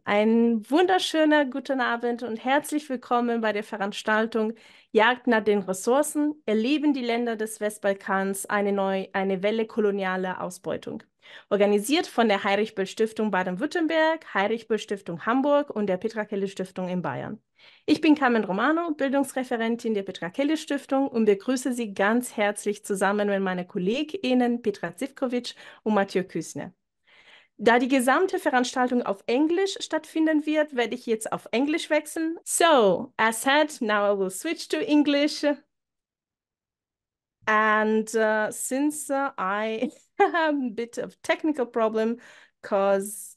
Ein wunderschöner guten Abend und herzlich willkommen bei der Veranstaltung Jagd nach den Ressourcen, erleben die Länder des Westbalkans eine Welle kolonialer Ausbeutung. Organisiert von der Heinrich-Böll-Stiftung Baden-Württemberg, Heinrich-Böll-Stiftung Hamburg und der Petra-Kelly-Stiftung in Bayern. Ich bin Carmen Romano, Bildungsreferentin der Petra-Kelly-Stiftung und begrüße Sie ganz herzlich zusammen mit meinen KollegInnen Petra Zivkovic und Mathieu Küsner. Da die gesamte Veranstaltung auf Englisch stattfinden wird, werde ich jetzt auf Englisch wechseln. So, as said, now I will switch to English. And since I have a bit of technical problem because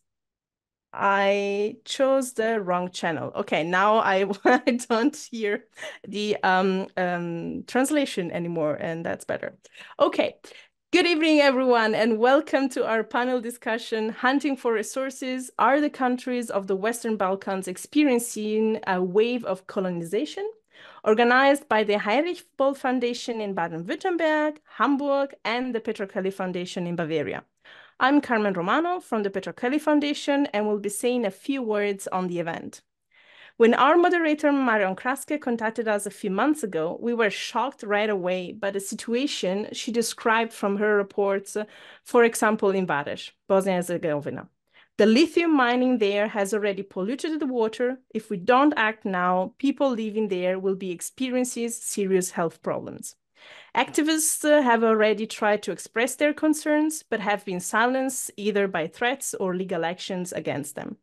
I chose the wrong channel. Okay, now I don't hear the translation anymore, and that's better. Okay. Good evening, everyone, and welcome to our panel discussion, Hunting for Resources, Are the Countries of the Western Balkans Experiencing a Wave of Colonization? Organized by the Heinrich Böll Foundation in Baden-Württemberg, Hamburg, and the Petra Kelly Foundation in Bavaria. I'm Carmen Romano from the Petra Kelly Foundation and will be saying a few words on the event. When our moderator, Marion Kraske, contacted us a few months ago, we were shocked right away by the situation she described from her reports, for example, in Vareš, Bosnia and Herzegovina. The lithium mining there has already polluted the water. If we don't act now, people living there will be experiencing serious health problems. Activists have already tried to express their concerns, but have been silenced either by threats or legal actions against them.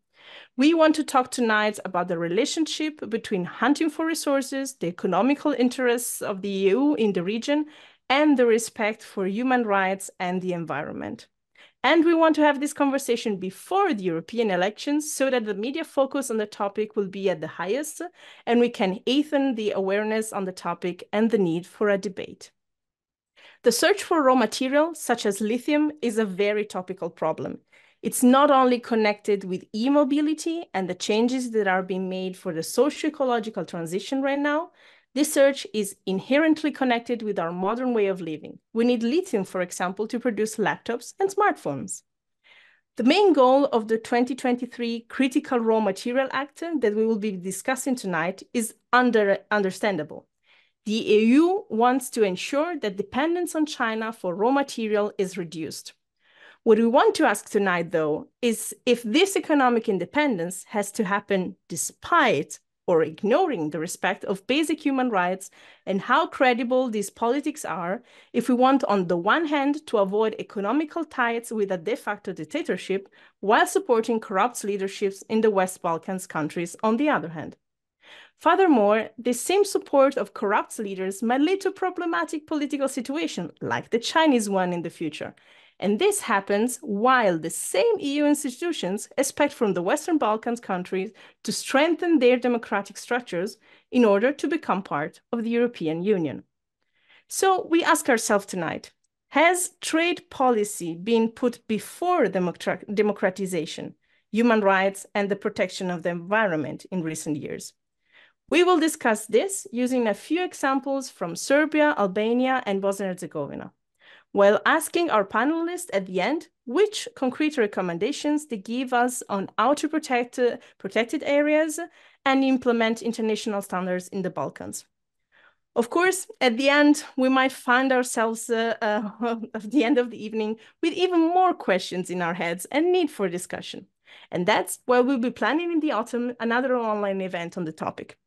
We want to talk tonight about the relationship between hunting for resources, the economical interests of the EU in the region, and the respect for human rights and the environment. And we want to have this conversation before the European elections so that the media focus on the topic will be at the highest, and we can heighten the awareness on the topic and the need for a debate. The search for raw materials, such as lithium, is a very topical problem. It's not only connected with e-mobility and the changes that are being made for the socio-ecological transition right now. This search is inherently connected with our modern way of living. We need lithium, for example, to produce laptops and smartphones. The main goal of the 2023 Critical Raw Material Act that we will be discussing tonight is understandable. The EU wants to ensure that dependence on China for raw material is reduced. What we want to ask tonight, though, is if this economic independence has to happen despite or ignoring the respect of basic human rights, and how credible these politics are if we want, on the one hand, to avoid economical ties with a de facto dictatorship while supporting corrupt leaderships in the West Balkans countries on the other hand. Furthermore, the same support of corrupt leaders might lead to problematic political situations like the Chinese one in the future. And this happens while the same EU institutions expect from the Western Balkans countries to strengthen their democratic structures in order to become part of the European Union. So we ask ourselves tonight, has trade policy been put before democratization, human rights, and the protection of the environment in recent years? We will discuss this using a few examples from Serbia, Albania, and Bosnia and Herzegovina, while asking our panelists at the end which concrete recommendations they give us on how to protect protected areas and implement international standards in the Balkans. Of course, at the end, we might find ourselves at the end of the evening with even more questions in our heads and need for discussion. And that's why we'll be planning in the autumn another online event on the topic.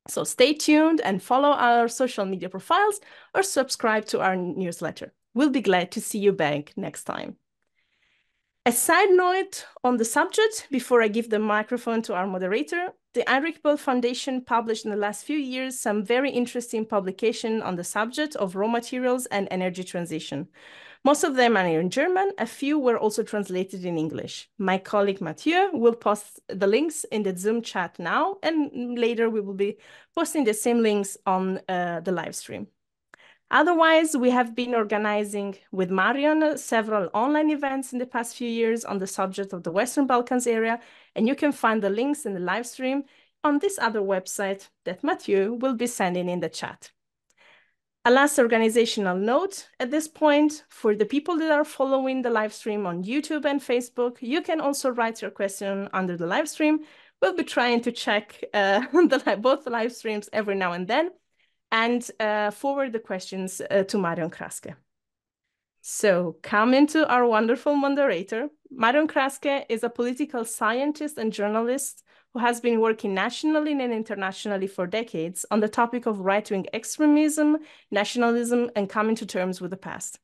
So stay tuned and follow our social media profiles or subscribe to our newsletter. We'll be glad to see you back next time. A side note on the subject, before I give the microphone to our moderator, the Heinrich Böll Foundation published in the last few years some very interesting publications on the subject of raw materials and energy transition. Most of them are in German. A few were also translated in English. My colleague Mathieu will post the links in the Zoom chat now, and later we will be posting the same links on the live stream. Otherwise, we have been organizing with Marion several online events in the past few years on the subject of the Western Balkans area, and you can find the links in the live stream on this other website that Mathieu will be sending in the chat. A last organizational note at this point, for the people that are following the live stream on YouTube and Facebook, you can also write your question under the live stream. We'll be trying to check both live streams every now and then, and forward the questions to Marion Kraske. So coming to our wonderful moderator, Marion Kraske is a political scientist and journalist who has been working nationally and internationally for decades on the topic of right-wing extremism, nationalism, and coming to terms with the past.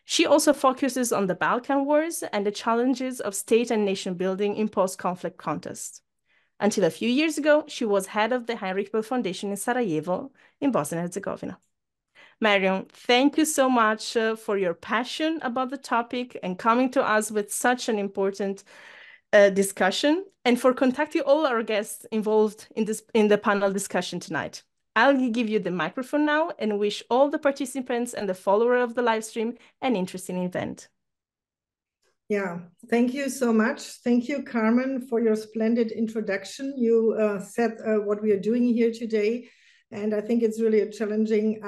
She also focuses on the Balkan Wars and the challenges of state and nation building in post-conflict contexts. Until a few years ago, she was head of the Heinrich Böll Foundation in Sarajevo, in Bosnia and Herzegovina. Marion, thank you so much for your passion about the topic and coming to us with such an important discussion, and for contacting all our guests involved in the panel discussion tonight. I'll give you the microphone now and wish all the participants and the follower of the live stream an interesting event. Yeah, thank you so much. Thank you, Carmen, for your splendid introduction. You said what we are doing here today, and I think it's really a challenging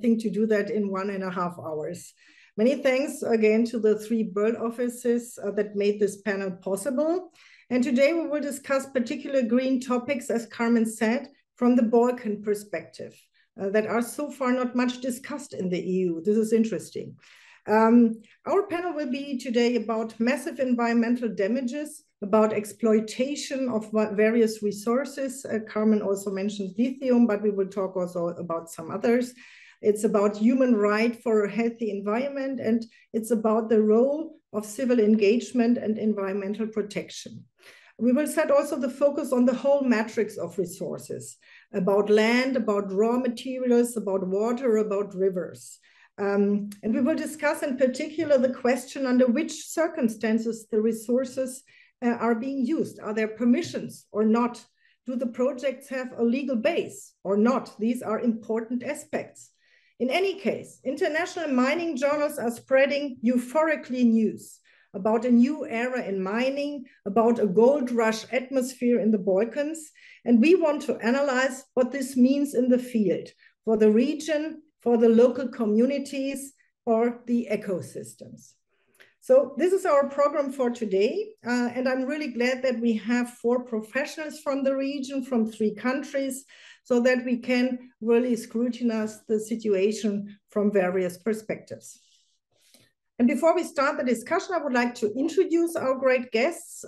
thing to do that in 1.5 hours. Many thanks again to the 3 Böll offices that made this panel possible. And today we will discuss particular green topics, as Carmen said, from the Balkan perspective that are so far not much discussed in the EU. This is interesting. Our panel will be today about massive environmental damages, about exploitation of various resources. Carmen also mentioned lithium, but we will talk also about some others. It's about human right for a healthy environment, and it's about the role of civil engagement and environmental protection. We will set also the focus on the whole matrix of resources, about land, about raw materials, about water, about rivers. And we will discuss in particular the question under which circumstances the resources are being used. Are there permissions or not? Do the projects have a legal base or not? These are important aspects. In any case, international mining journals are spreading euphorically news about a new era in mining, about a gold rush atmosphere in the Balkans, and we want to analyze what this means in the field for the region, for the local communities, or the ecosystems. So this is our program for today, and I'm really glad that we have 4 professionals from the region, from 3 countries, so that we can really scrutinize the situation from various perspectives. And before we start the discussion, I would like to introduce our great guests.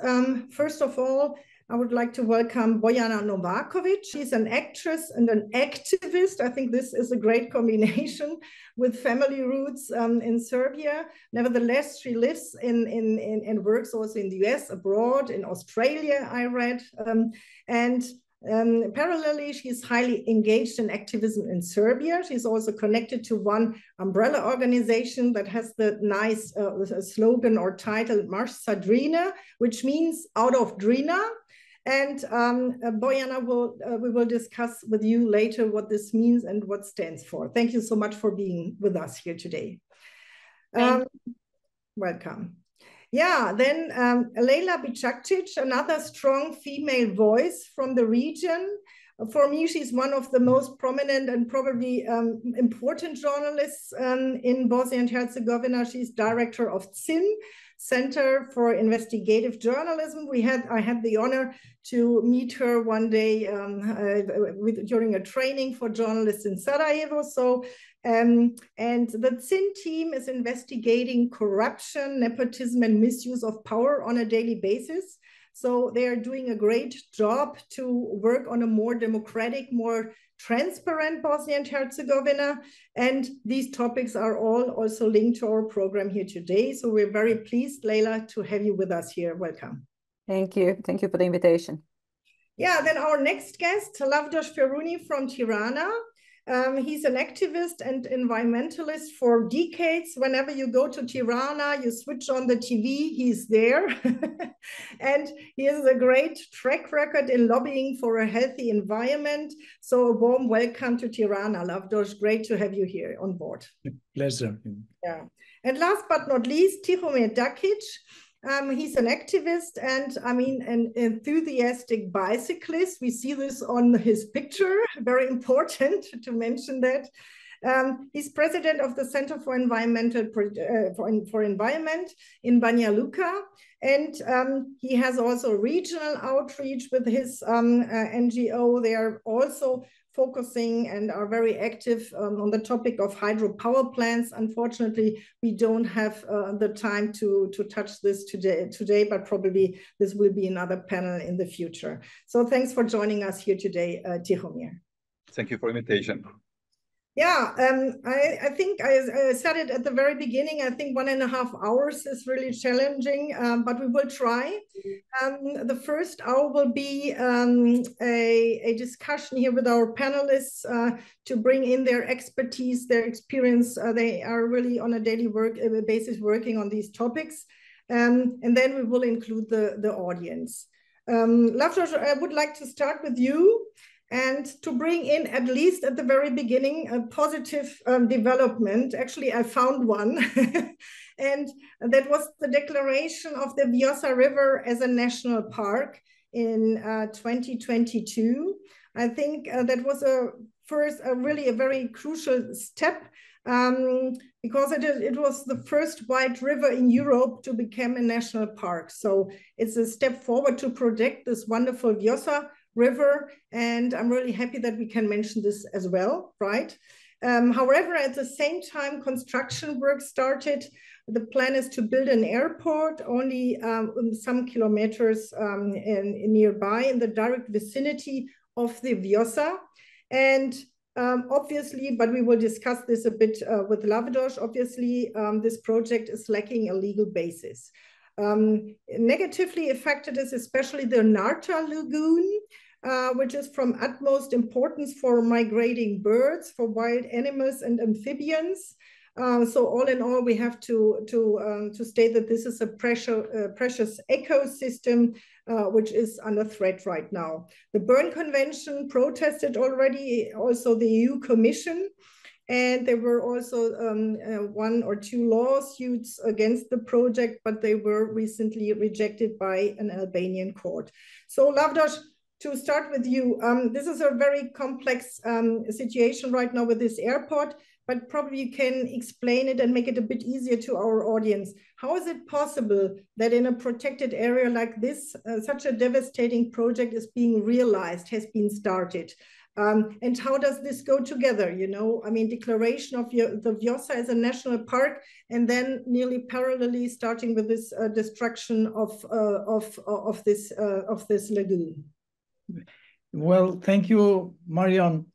First of all, I would like to welcome Bojana Novakovic. She's an actress and an activist. I think this is a great combination with family roots in Serbia. Nevertheless, she lives and works also in the US, abroad, in Australia, I read. Parallelly, she's highly engaged in activism in Serbia. She's also connected to one umbrella organization that has the nice slogan or title, Marš sa Drina, which means out of Drina. And Bojana, we will discuss with you later what this means and what stands for. Thank you so much for being with us here today. Welcome. Yeah, then Lejla Bicakcic, another strong female voice from the region. For me, she's one of the most prominent and probably important journalists in Bosnia and Herzegovina. She's director of Ziel, Center for Investigative Journalism. I had the honor to meet her one day during a training for journalists in Sarajevo. So, and the Ziel team is investigating corruption, nepotism, and misuse of power on a daily basis. So they are doing a great job to work on a more democratic, more transparent Bosnia and Herzegovina. And these topics are all also linked to our program here today. So we're very pleased, Lejla, to have you with us here. Welcome. Thank you. Thank you for the invitation. Yeah, then our next guest, Lavdos Feruni from Tirana. He's an activist and environmentalist for decades. Whenever you go to Tirana, you switch on the TV, he's there. And he has a great track record in lobbying for a healthy environment. So a warm welcome to Tirana, Lavdos. Great to have you here on board. Pleasure. Yeah. And last but not least, Tihomir Dakic. He's an activist and an enthusiastic bicyclist. We see this on his picture, very important to mention that. He's president of the Center for Environmental for Environment in Banja Luka, and he has also regional outreach with his NGO. They are also focusing and are very active on the topic of hydropower plants. Unfortunately, we don't have the time to touch this today, but probably this will be another panel in the future. So thanks for joining us here today, Tihomir. Thank you for invitation. Yeah, I think I said it at the very beginning. I think 1.5 hours is really challenging, but we will try. The first hour will be a discussion here with our panelists to bring in their expertise, their experience. They are really on a daily basis working on these topics. And then we will include the audience. Lavdos, I would like to start with you. And to bring in, at least at the very beginning, a positive development. Actually, I found one. And that was the declaration of the Vjosa River as a national park in 2022. I think that was really a very crucial step because it was the first white river in Europe to become a national park. So it's a step forward to protect this wonderful Vjosa River, and I'm really happy that we can mention this as well, right? However, at the same time, construction work started. The plan is to build an airport only some kilometers nearby in the direct vicinity of the Vjosa. And obviously, but we will discuss this a bit with Lavdos, obviously, this project is lacking a legal basis. Negatively affected is especially the Narta Lagoon, which is from utmost importance for migrating birds, for wild animals and amphibians. So all in all, we have to state that this is a precious ecosystem which is under threat right now. The Berne Convention protested already, also the EU Commission, and there were also 1 or 2 lawsuits against the project, but they were recently rejected by an Albanian court. So Lavdos, to start with you, this is a very complex situation right now with this airport, but probably you can explain it and make it a bit easier to our audience. How is it possible that in a protected area like this, such a devastating project is being realized, has been started? And how does this go together? You know, I mean, declaration of the Vjosa as a national park, and then nearly parallelly starting with this destruction of this lagoon. Well, thank you, Marion.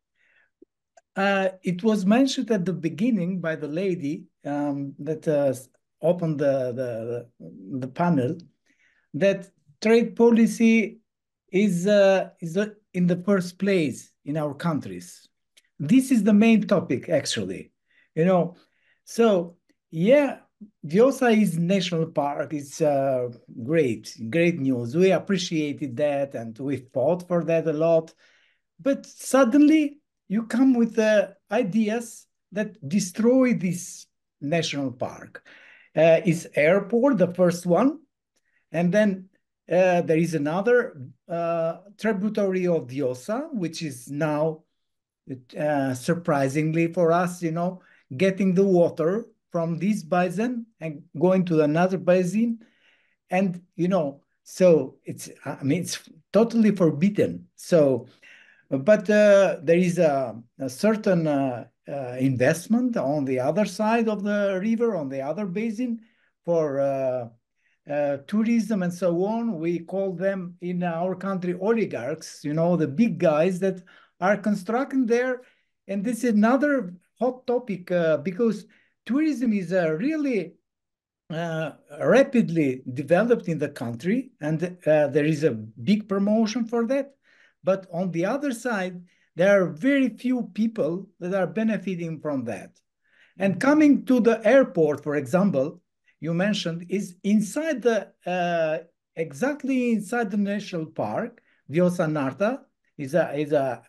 It was mentioned at the beginning by the lady that opened the panel that trade policy is in the first place in our countries. This is the main topic, actually. You know, so yeah, Vjosa is national park. It's great news. We appreciated that, and we fought for that a lot. But suddenly you come with ideas that destroy this national park. Is airport the first one, and then there is another tributary of Vjosa, which is now surprisingly for us, you know, getting the water from this basin and going to another basin. And, you know, so it's, I mean, it's totally forbidden. So, but there is a certain investment on the other side of the river, on the other basin for tourism and so on. We call them in our country oligarchs, you know, the big guys that are constructing there. And this is another hot topic because tourism is really rapidly developed in the country, and there is a big promotion for that. But on the other side, there are very few people that are benefiting from that. And coming to the airport, for example, you mentioned is inside the exactly inside the national park. Vjosa Narta is a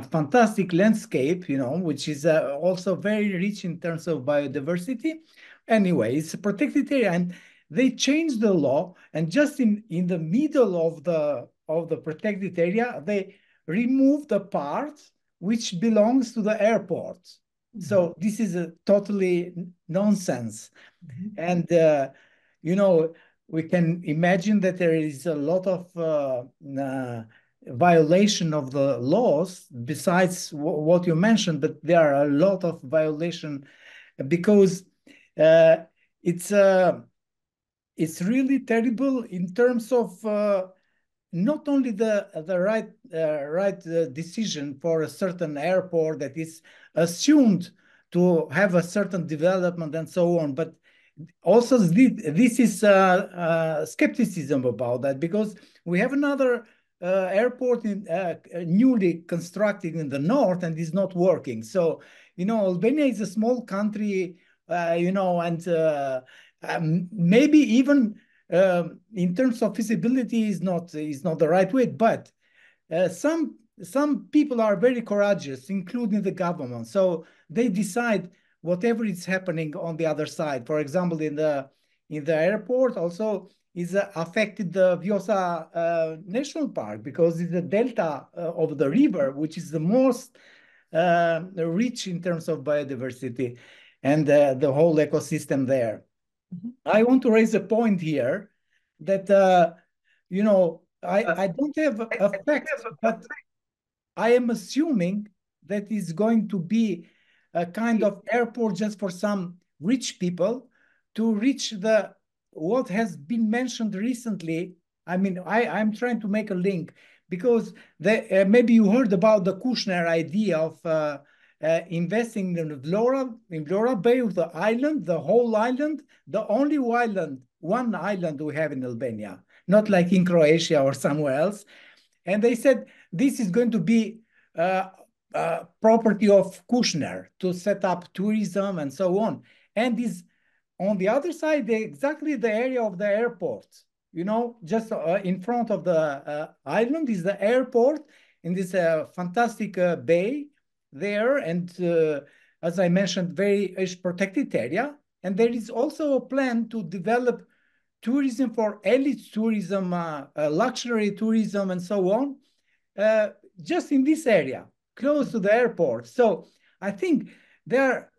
fantastic landscape, you know, which is also very rich in terms of biodiversity. Anyway, it's a protected area, and they changed the law, and just in the middle of the protected area, they removed the part which belongs to the airport. So this is a totally nonsense. And, you know, we can imagine that there is a lot of violation of the laws besides what you mentioned, but there are a lot of violation because it's really terrible in terms of not only the right decision for a certain airport that is assumed to have a certain development and so on, but also this is skepticism about that, because we have another airport newly constructed in the north and is not working. So, you know, Albania is a small country, you know, and maybe even in terms of feasibility is not the right way, but some people are very courageous, including the government. So they decide whatever is happening on the other side. For example, in the airport also is affected the Vjosa National Park, because it's the delta of the river, which is the most rich in terms of biodiversity and the whole ecosystem there. I want to raise a point here that, you know, I don't have a fact, but I am assuming that is going to be a kind of airport just for some rich people to reach what has been mentioned recently. I mean, I'm trying to make a link because maybe you heard about the Kushner idea of investing in Flora Bay, of the island, the whole island, the only one island we have in Albania, not like in Croatia or somewhere else. And they said this is going to be property of Kushner to set up tourism and so on. And is on the other side, exactly the area of the airport. You know, just in front of the island is the airport in this fantastic bay there. And as I mentioned, very protected area. And there is also a plan to develop tourism for elite tourism, luxury tourism, and so on, just in this area, close to the airport. So I think there,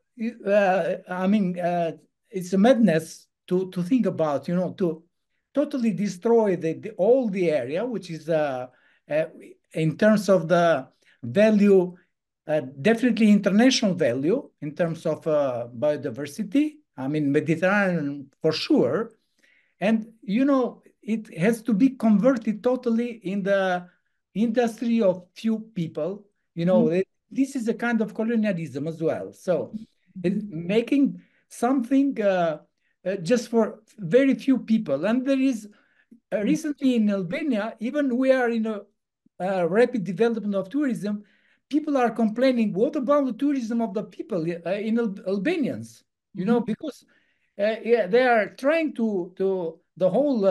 I mean, it's a madness to think about, you know, to totally destroy all the area, which is in terms of the value, definitely international value in terms of biodiversity. I mean, Mediterranean for sure. And, you know, it has to be converted totally in the industry of few people. You know, this is a kind of colonialism as well. So making something just for very few people. And there is recently in Albania, even we are in a rapid development of tourism, people are complaining, what about the tourism of the people in Albanians? You know, because yeah, they are trying to the whole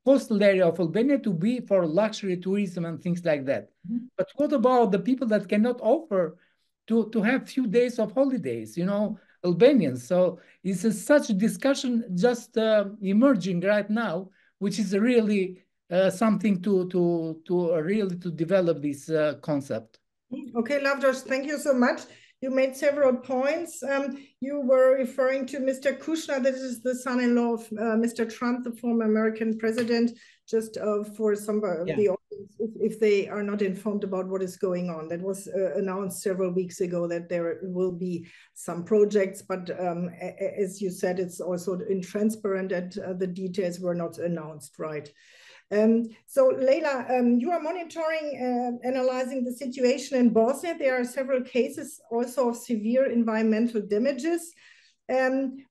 coastal area of Albania to be for luxury tourism and things like that. But what about the people that cannot offer to have few days of holidays, you know, Albanians? So it's such a discussion just emerging right now, which is really something to really to develop this concept. Okay, Lavdos, thank you so much. You made several points. You were referring to Mr. Kushner. This is the son-in-law of Mr. Trump, the former American president, just for some of the audience, if they are not informed about what is going on. That was announced several weeks ago that there will be some projects, but as you said, it's also intransparent and the details were not announced, right? So Leila, you are monitoring, analyzing the situation in Bosnia. There are several cases also of severe environmental damages.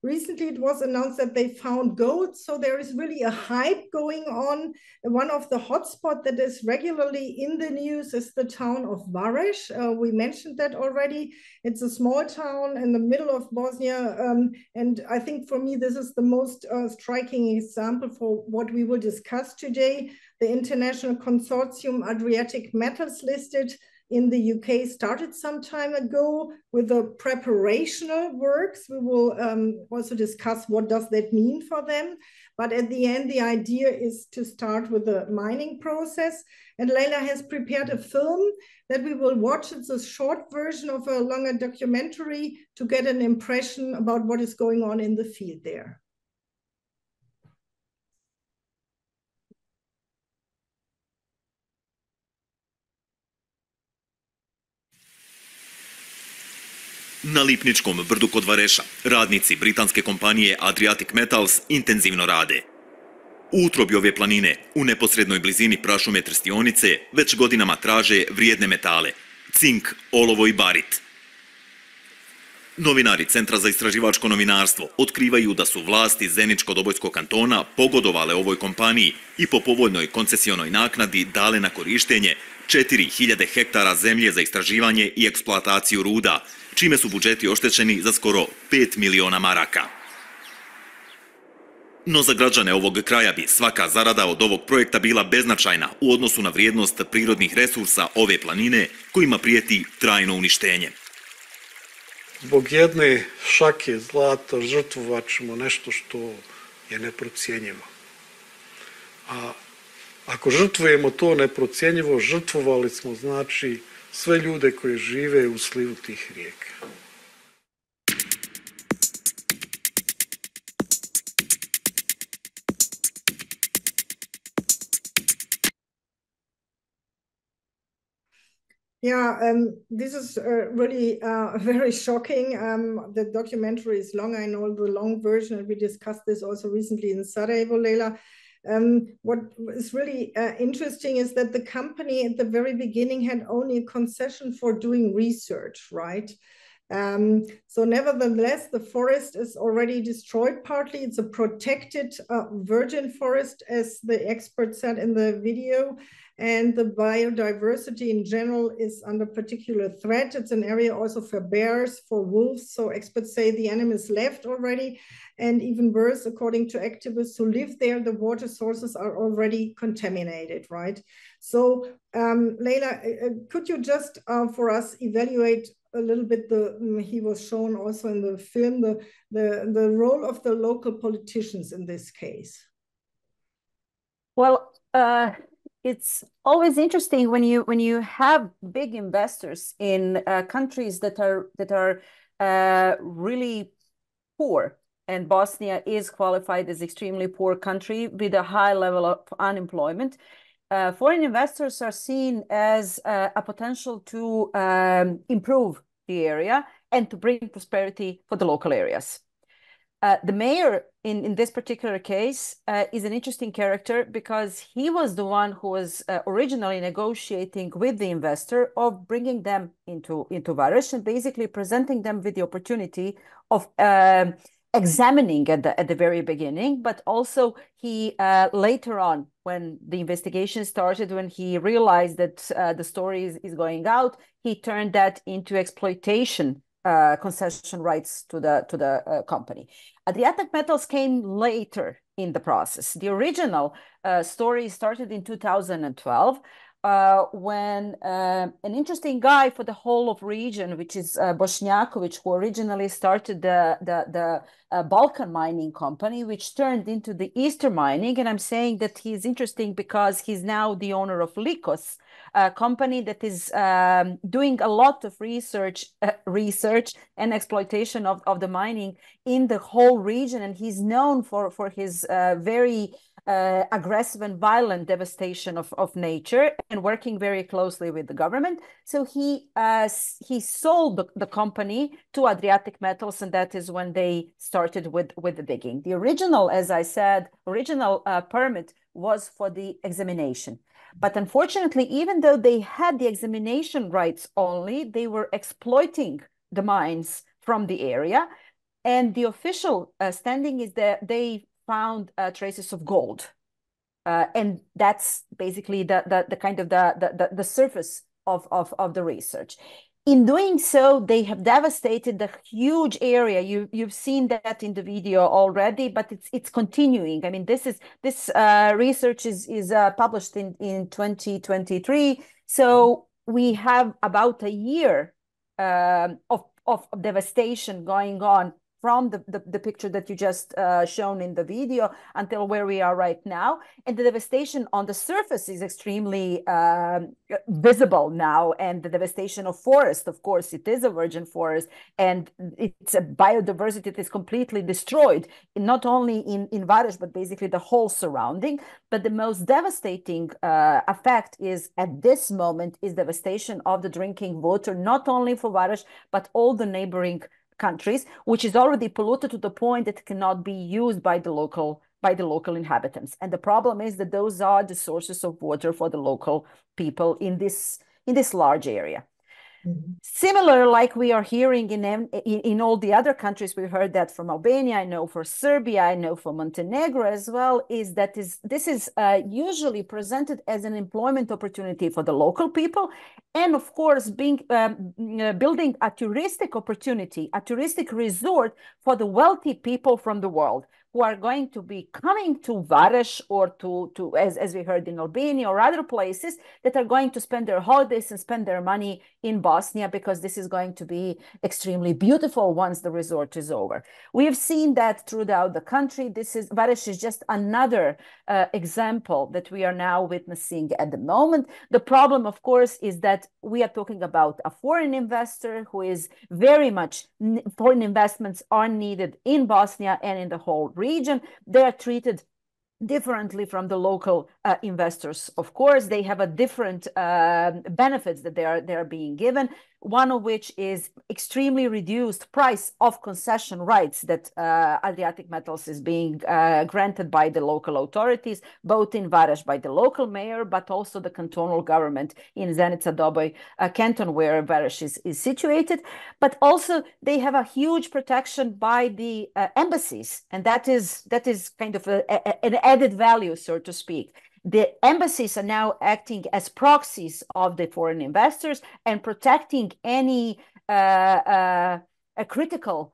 Recently it was announced that they found gold, so there is really a hype going on. One of the hotspots that is regularly in the news is the town of Vares. We mentioned that already. It's a small town in the middle of Bosnia, and I think for me this is the most striking example for what we will discuss today. The International Consortium Adriatic Metals listed in the UK started some time ago with the preparational works. We will also discuss what does that mean for them. But at the end, the idea is to start with the mining process. And Leila has prepared a film that we will watch. It's a short version of a longer documentary to get an impression about what is going on in the field there. Na Lipničkom brdu kod Vareša, radnici britanske kompanije Adriatic Metals intenzivno rade. U utrobi ove planine, u neposrednoj blizini prašume Trstionice, već godinama traže vrijedne metale, cink, olovo i barit. Novinari Centra za istraživačko novinarstvo otkrivaju da su vlasti Zeničko-Dobojskog kantona pogodovale ovoj kompaniji i po povoljnoj koncesionoj naknadi dale na korištenje 4000 hektara zemlje za istraživanje i eksploataciju ruda, čime su budžeti oštećeni za skoro 5 miliona maraka. No za građane ovog kraja bi svaka zarada od ovog projekta bila beznačajna u odnosu na vrijednost prirodnih resursa ove planine kojima prijeti trajno uništenje. Zbog jedne šake zlata žrtvovat ćemo nešto što je neprocjenjivo. A ako žrtvujemo to neprocjenjivo, žrtvovali smo znači sve ljude koji žive u slivu tih rijeka. Yeah, this is really very shocking. The documentary is long. I know the long version, and we discussed this also recently in Sarajevo, Leila. What is really interesting is that the company at the very beginning had only a concession for doing research, right? So nevertheless, the forest is already destroyed partly. It's a protected virgin forest, as the expert said in the video. And the biodiversity in general is under particular threat. It's an area also for bears, for wolves. So experts say the animals left already. And even worse, according to activists who live there, the water sources are already contaminated, right? So Leila, could you just for us evaluate a little bit he was shown also in the film, the role of the local politicians in this case? Well, it's always interesting when you have big investors in countries that are really poor, and Bosnia is qualified as extremely poor country with a high level of unemployment. Foreign investors are seen as a potential to improve the area and to bring prosperity for the local areas. The mayor in this particular case is an interesting character because he was the one who was originally negotiating with the investor of bringing them into Varesh and basically presenting them with the opportunity of examining at the very beginning, but also he later on, when the investigation started, when he realized that the story is going out, he turned that into exploitation concession rights to the company. Adriatic Metals came later in the process. The original story started in 2012 when an interesting guy for the whole of region, which is Bošnjaković, who originally started the Balkan mining company, which turned into the Eastern mining. And I'm saying that he's interesting because he's now the owner of Likos, a company that is doing a lot of research and exploitation of the mining in the whole region. And he's known for his very aggressive and violent devastation of nature and working very closely with the government. So he sold the company to Adriatic Metals, and that is when they started with the digging. The original, as I said, permit was for the examination. But unfortunately, even though they had the examination rights only, they were exploiting the mines from the area. And the official standing is that they found traces of gold. And that's basically the kind of the surface of the research. In doing so, they have devastated the huge area. You've seen that in the video already, but it's continuing. I mean, this research is published in 2023. So we have about a year of devastation going on from the picture that you just shown in the video until where we are right now. And the devastation on the surface is extremely visible now. And the devastation of forest, of course, it is a virgin forest, and it's a biodiversity that is completely destroyed, not only in Vareš, but basically the whole surrounding. But the most devastating effect is, at this moment, is devastation of the drinking water, not only for Vareš, but all the neighboring countries, which is already polluted to the point that it cannot be used by the local inhabitants. And the problem is that those are the sources of water for the local people in this large area. Mm-hmm. Similar, like we are hearing in all the other countries, we heard that from Albania, I know for Serbia, I know for Montenegro as well, is that this is usually presented as an employment opportunity for the local people, and of course building a touristic opportunity, a touristic resort for the wealthy people from the world, who are going to be coming to Vareš or to as we heard in Albania or other places, that are going to spend their holidays and spend their money in Bosnia, because this is going to be extremely beautiful once the resort is over. We have seen that throughout the country. Vareš is just another example that we are now witnessing at the moment. The problem, of course, is that we are talking about a foreign investor who is very much, foreign investments are needed in Bosnia and in the whole region. They are treated differently from the local investors. Of course, they have a different benefits that they are being given, one of which is extremely reduced price of concession rights that Adriatic Metals is being granted by the local authorities, both in Vareš by the local mayor, but also the cantonal government in Zenica-Doboj canton, where Vareš is situated. But also they have a huge protection by the embassies, and that is kind of an added value, so to speak. The embassies are now acting as proxies of the foreign investors and protecting any critical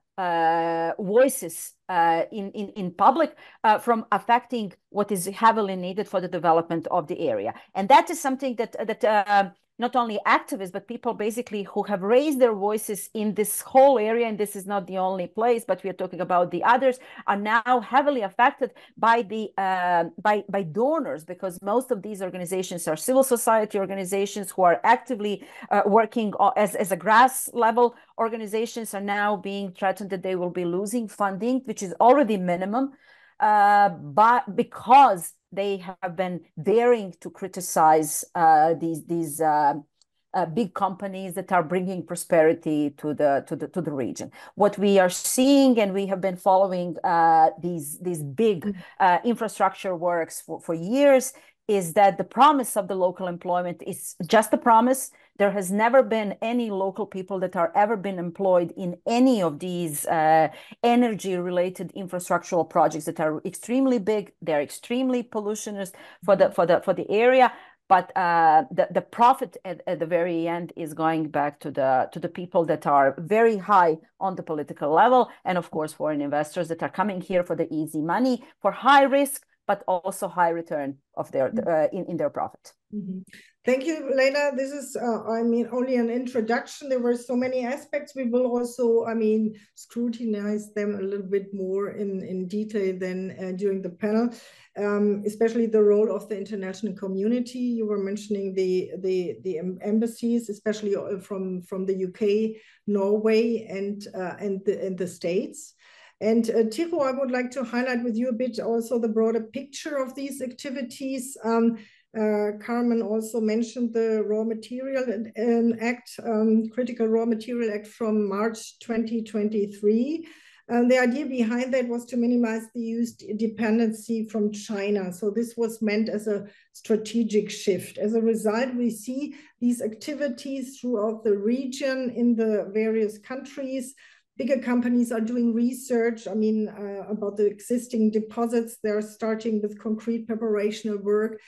voices in public from affecting what is heavily needed for the development of the area. And that is something that not only activists, but people basically who have raised their voices in this whole area, and this is not the only place, but we are talking about the others, are now heavily affected by the by donors, because most of these organizations are civil society organizations who are actively working as a grass level organizations, are now being threatened that they will be losing funding, which is already minimum, but because they have been daring to criticize these big companies that are bringing prosperity to the region. What we are seeing, and we have been following these big infrastructure works for years, is that the promise of the local employment is just a promise. There has never been any local people that are ever been employed in any of these energy-related infrastructural projects that are extremely big. They're extremely pollutionist for the area. But the profit at the very end is going back to the people that are very high on the political level, and of course foreign investors that are coming here for the easy money, for high risk, but also high return of their in their profit. Mm-hmm. Thank you, Lena. This is, only an introduction. There were so many aspects. We will also, scrutinize them a little bit more in detail than during the panel, especially the role of the international community. You were mentioning the embassies, especially from the UK, Norway, and the States. And Ticho, I would like to highlight with you a bit also the broader picture of these activities. Carmen also mentioned the Raw Material Act, Critical Raw Material Act from March 2023. The idea behind that was to minimize the use dependency from China. So this was meant as a strategic shift. As a result, we see these activities throughout the region in the various countries. Bigger companies are doing research, about the existing deposits. They're starting with concrete preparational work,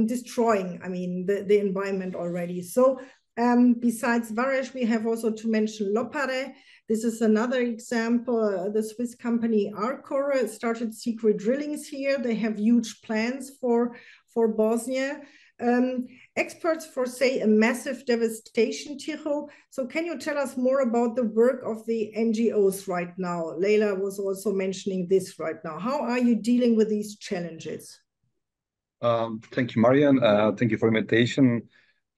destroying, the environment already. So besides Vareš, we have also to mention Lopare. This is another example. The Swiss company Arcor started secret drillings here. They have huge plans for Bosnia. Experts foresee a massive devastation, Tycho. So can you tell us more about the work of the NGOs right now? Leila was also mentioning this right now. How are you dealing with these challenges? Thank you, Marian. Thank you for the invitation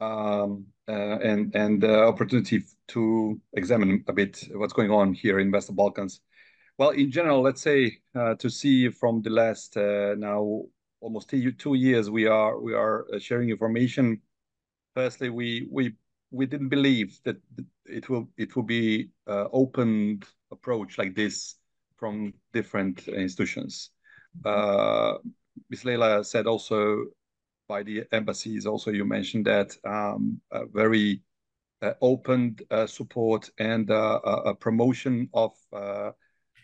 and the opportunity to examine a bit what's going on here in West Balkans. Well, in general, let's say to see from the last now almost 2 years, we are sharing information. Firstly, we didn't believe that it will be open approach like this from different institutions. Ms. Leila said also by the embassies. Also, you mentioned that a very open support and a promotion of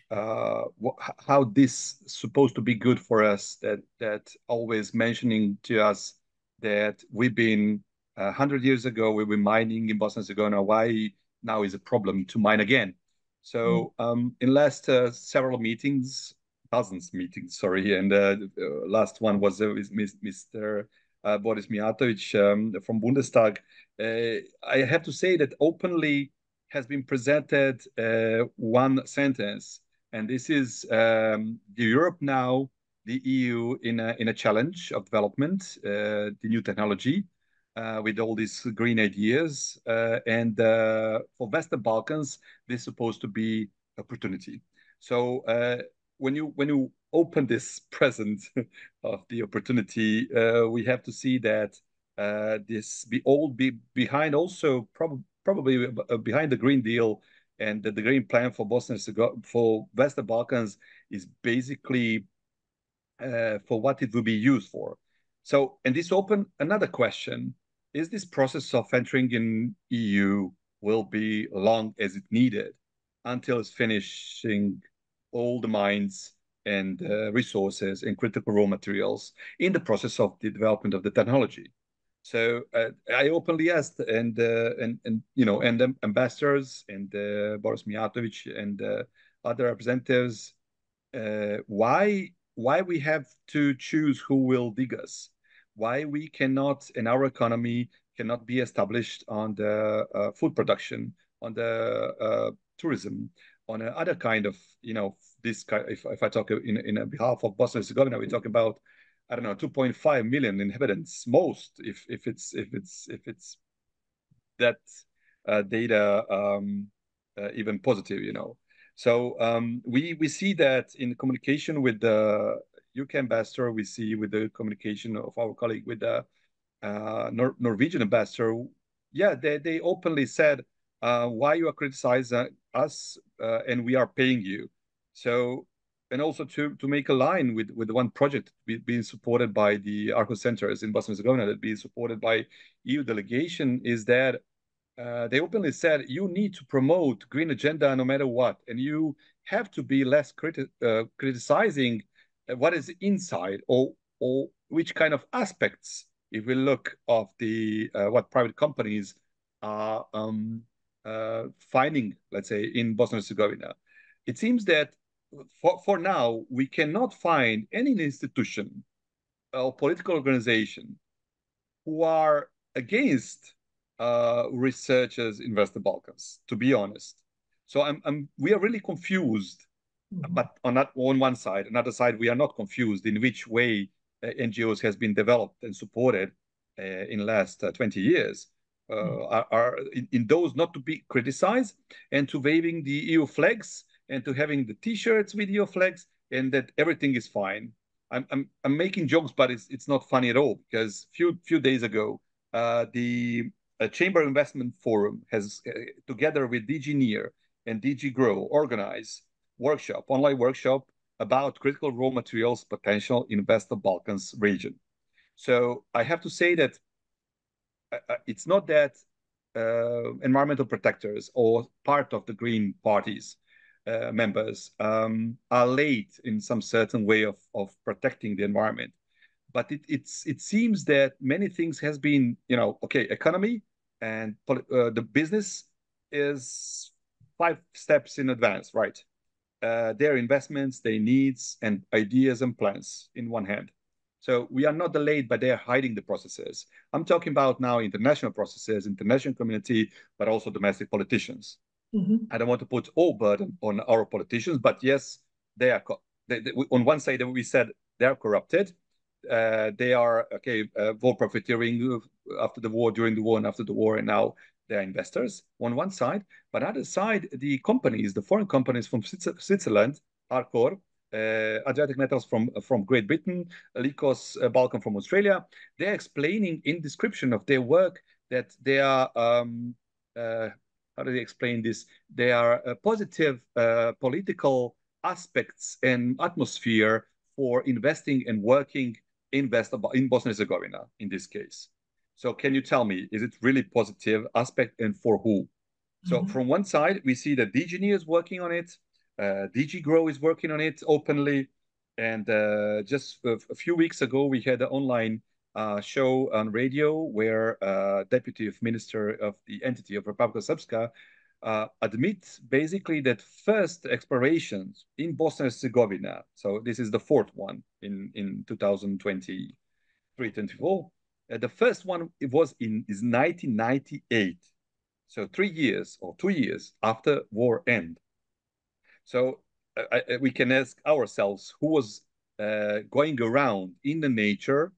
how this supposed to be good for us, that always mentioning to us that we've been 100 years ago we were mining in Bosnia and Herzegovina. Why now is a problem to mine again? So in last several meetings, dozens meetings, sorry, and last one was with Mr. Boris Mijatovic from Bundestag. I have to say that openly has been presented one sentence, and this is the Europe now, the EU in a challenge of development, the new technology with all these green ideas, and for Western Balkans, this is supposed to be opportunity. So when you open this present of the opportunity, we have to see that this be behind also probably behind the Green Deal and the Green Plan for Bosnia and Herzegovina, for Western Balkans, is basically for what it will be used for. So, and this open another question: is this process of entering in EU will be long as it needed until it's finishing all the mines and resources and critical raw materials in the process of the development of the technology? So I openly asked, and you know, and ambassadors and Boris Mijatovic and other representatives, why we have to choose who will dig us? Why we cannot, in our economy, cannot be established on the food production, on the tourism, on other kind of, you know, this kind. If I talk in behalf of Bosnia and Herzegovina, we talk about, I don't know, 2.5 million inhabitants, most, if it's that data even positive, you know. So we see that in communication with the UK ambassador, we see with the communication of our colleague with the Norwegian ambassador, yeah, they openly said, why you are criticizing us and we are paying you. So, and also to make a line with one project being supported by the ARCO centers in Bosnia and Herzegovina, that being supported by EU delegation, is that they openly said you need to promote green agenda no matter what, and you have to be less criticizing what is inside or which kind of aspects, if we look of the what private companies are finding, let's say, in Bosnia and Herzegovina. It seems that for now we cannot find any institution or political organization who are against researchers in Western Balkans, to be honest. So we are really confused, but on one side, another side, we are not confused in which way NGOs has been developed and supported in the last 20 years. Are in those not to be criticized and to waving the EU flags and to having the T-shirts with EU flags and that everything is fine. I'm making jokes, but it's not funny at all, because few days ago, the Chamber Investment Forum has, together with DG NEAR and DG GROW, organized online workshop about critical raw materials potential in Western Balkans region. So I have to say that it's not that environmental protectors or part of the Green Parties members are late in some certain way of protecting the environment. But it seems that many things has been, you know, okay, economy and the business is 5 steps in advance, right? Their investments, their needs and ideas and plans in one hand. So we are not delayed, but they're hiding the processes. I'm talking about now international processes, international community, but also domestic politicians. I don't want to put all burden on our politicians, but yes, they are. On one side, we said they are corrupted. They are war profiteering after the war, during the war, and after the war, and now they are investors on one side. But on the other side, the companies, the foreign companies from Switzerland, Arcor, Adriatic Metals from Great Britain, Lycos Balkan from Australia, they're explaining in description of their work that they are how do they explain this? They are positive political aspects and atmosphere for investing and working in Bosnia and Herzegovina in this case. So can you tell me, is it really positive aspect and for who? So from one side, we see that DGNI is working on it. DG Grow is working on it openly. And just a few weeks ago, we had an online show on radio where Deputy Minister of the entity of Republika Srpska admits basically that first explorations in Bosnia and Herzegovina, so this is the fourth one in 2023-24, the first one is 1998, so 3 years or 2 years after war end. So we can ask ourselves who was going around in the nature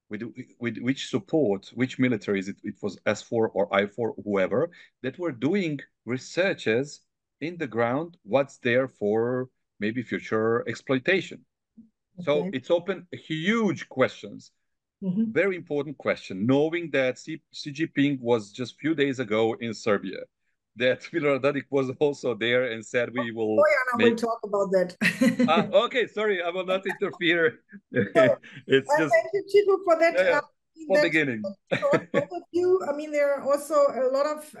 with which support, which militaries, it was S4 or I4, whoever, that were doing researches in the ground, what's there for maybe future exploitation. So it's open huge questions, very important question, knowing that Xi Jinping was just a few days ago in Serbia, that Milorad Dodik was also there and said we will we'll talk about that. Okay, sorry, I will not interfere. It's just thank you, Chico, for that. For beginning. Short overview. I mean, there are also a lot of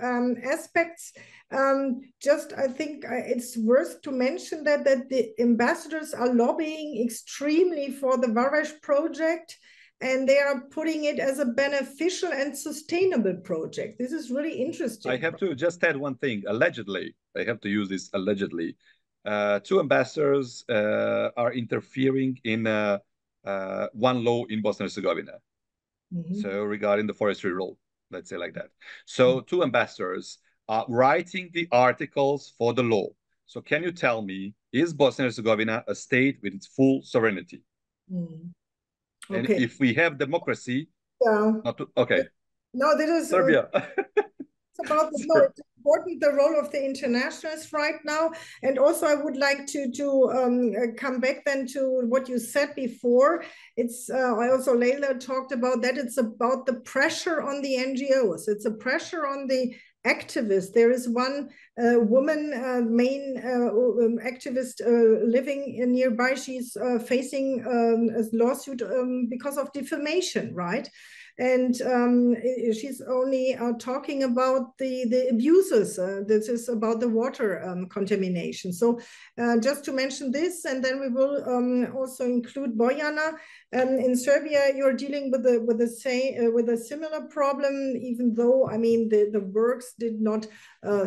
aspects. I think it's worth to mention that the ambassadors are lobbying extremely for the Vareš project, and they are putting it as a beneficial and sustainable project. This is really interesting. I have to just add one thing. Allegedly, I have to use this allegedly. 2 ambassadors are interfering in one law in Bosnia and Herzegovina. So regarding the forestry law, let's say like that. So 2 ambassadors are writing the articles for the law. So can you tell me, is Bosnia and Herzegovina a state with its full sovereignty? And if we have democracy, okay. No, this is Serbia. It's about the law. It's important, the role of the internationals right now. And also I would like to come back then to what you said before. It's I also Leila talked about that. It's about the pressure on the NGOs. It's a pressure on the activists. There is one woman, main activist living nearby. She's facing a lawsuit because of defamation, right? And she's only talking about the abuses. This is about the water contamination. So just to mention this, and then we will also include Bojana. In Serbia, you're dealing with a similar problem, even though, I mean, the works did not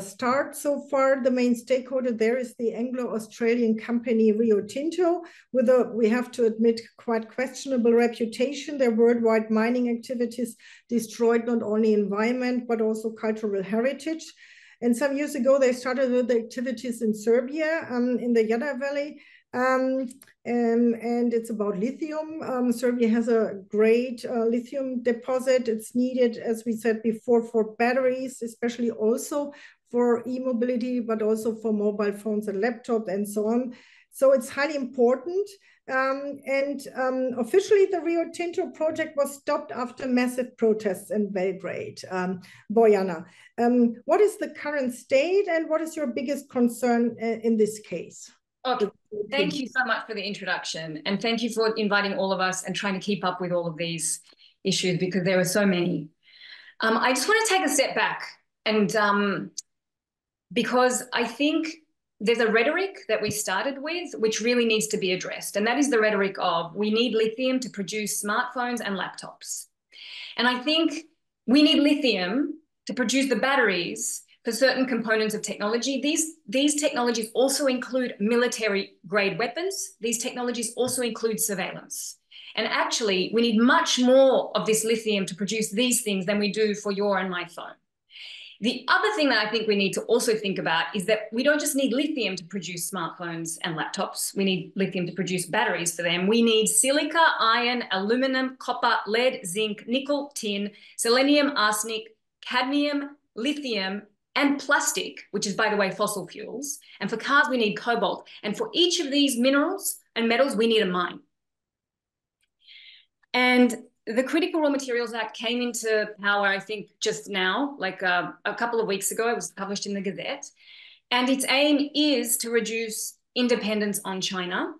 start so far. The main stakeholder there is the Anglo-Australian company Rio Tinto, with a, we have to admit, quite questionable reputation. Their worldwide mining activities destroyed not only environment, but also cultural heritage. And some years ago, they started with the activities in Serbia, in the Jagd Valley. And it's about lithium. Serbia has a great lithium deposit. It's needed, as we said before, for batteries, especially also for e-mobility, but also for mobile phones and laptops and so on. So it's highly important. Officially, the Rio Tinto project was stopped after massive protests in Belgrade. Bojana, what is the current state and what is your biggest concern in this case? Okay. Thank you so much for the introduction, and thank you for inviting all of us and trying to keep up with all of these issues, because there are so many. I just want to take a step back, and because I think there's a rhetoric that we started with which really needs to be addressed, and that is the rhetoric of we need lithium to produce smartphones and laptops. And I think we need lithium to produce the batteries for certain components of technology. These technologies also include military-grade weapons. These technologies also include surveillance. And actually, we need much more of this lithium to produce these things than we do for your and my phone. The other thing that I think we need to also think about is that we don't just need lithium to produce smartphones and laptops. We need lithium to produce batteries for them. We need silica, iron, aluminum, copper, lead, zinc, nickel, tin, selenium, arsenic, cadmium, lithium, and plastic, which is, by the way, fossil fuels. And for cars, we need cobalt. And for each of these minerals and metals, we need a mine. And the Critical Raw Materials Act came into power, I think, just now, like a couple of weeks ago. It was published in the Gazette. And its aim is to reduce dependence on China.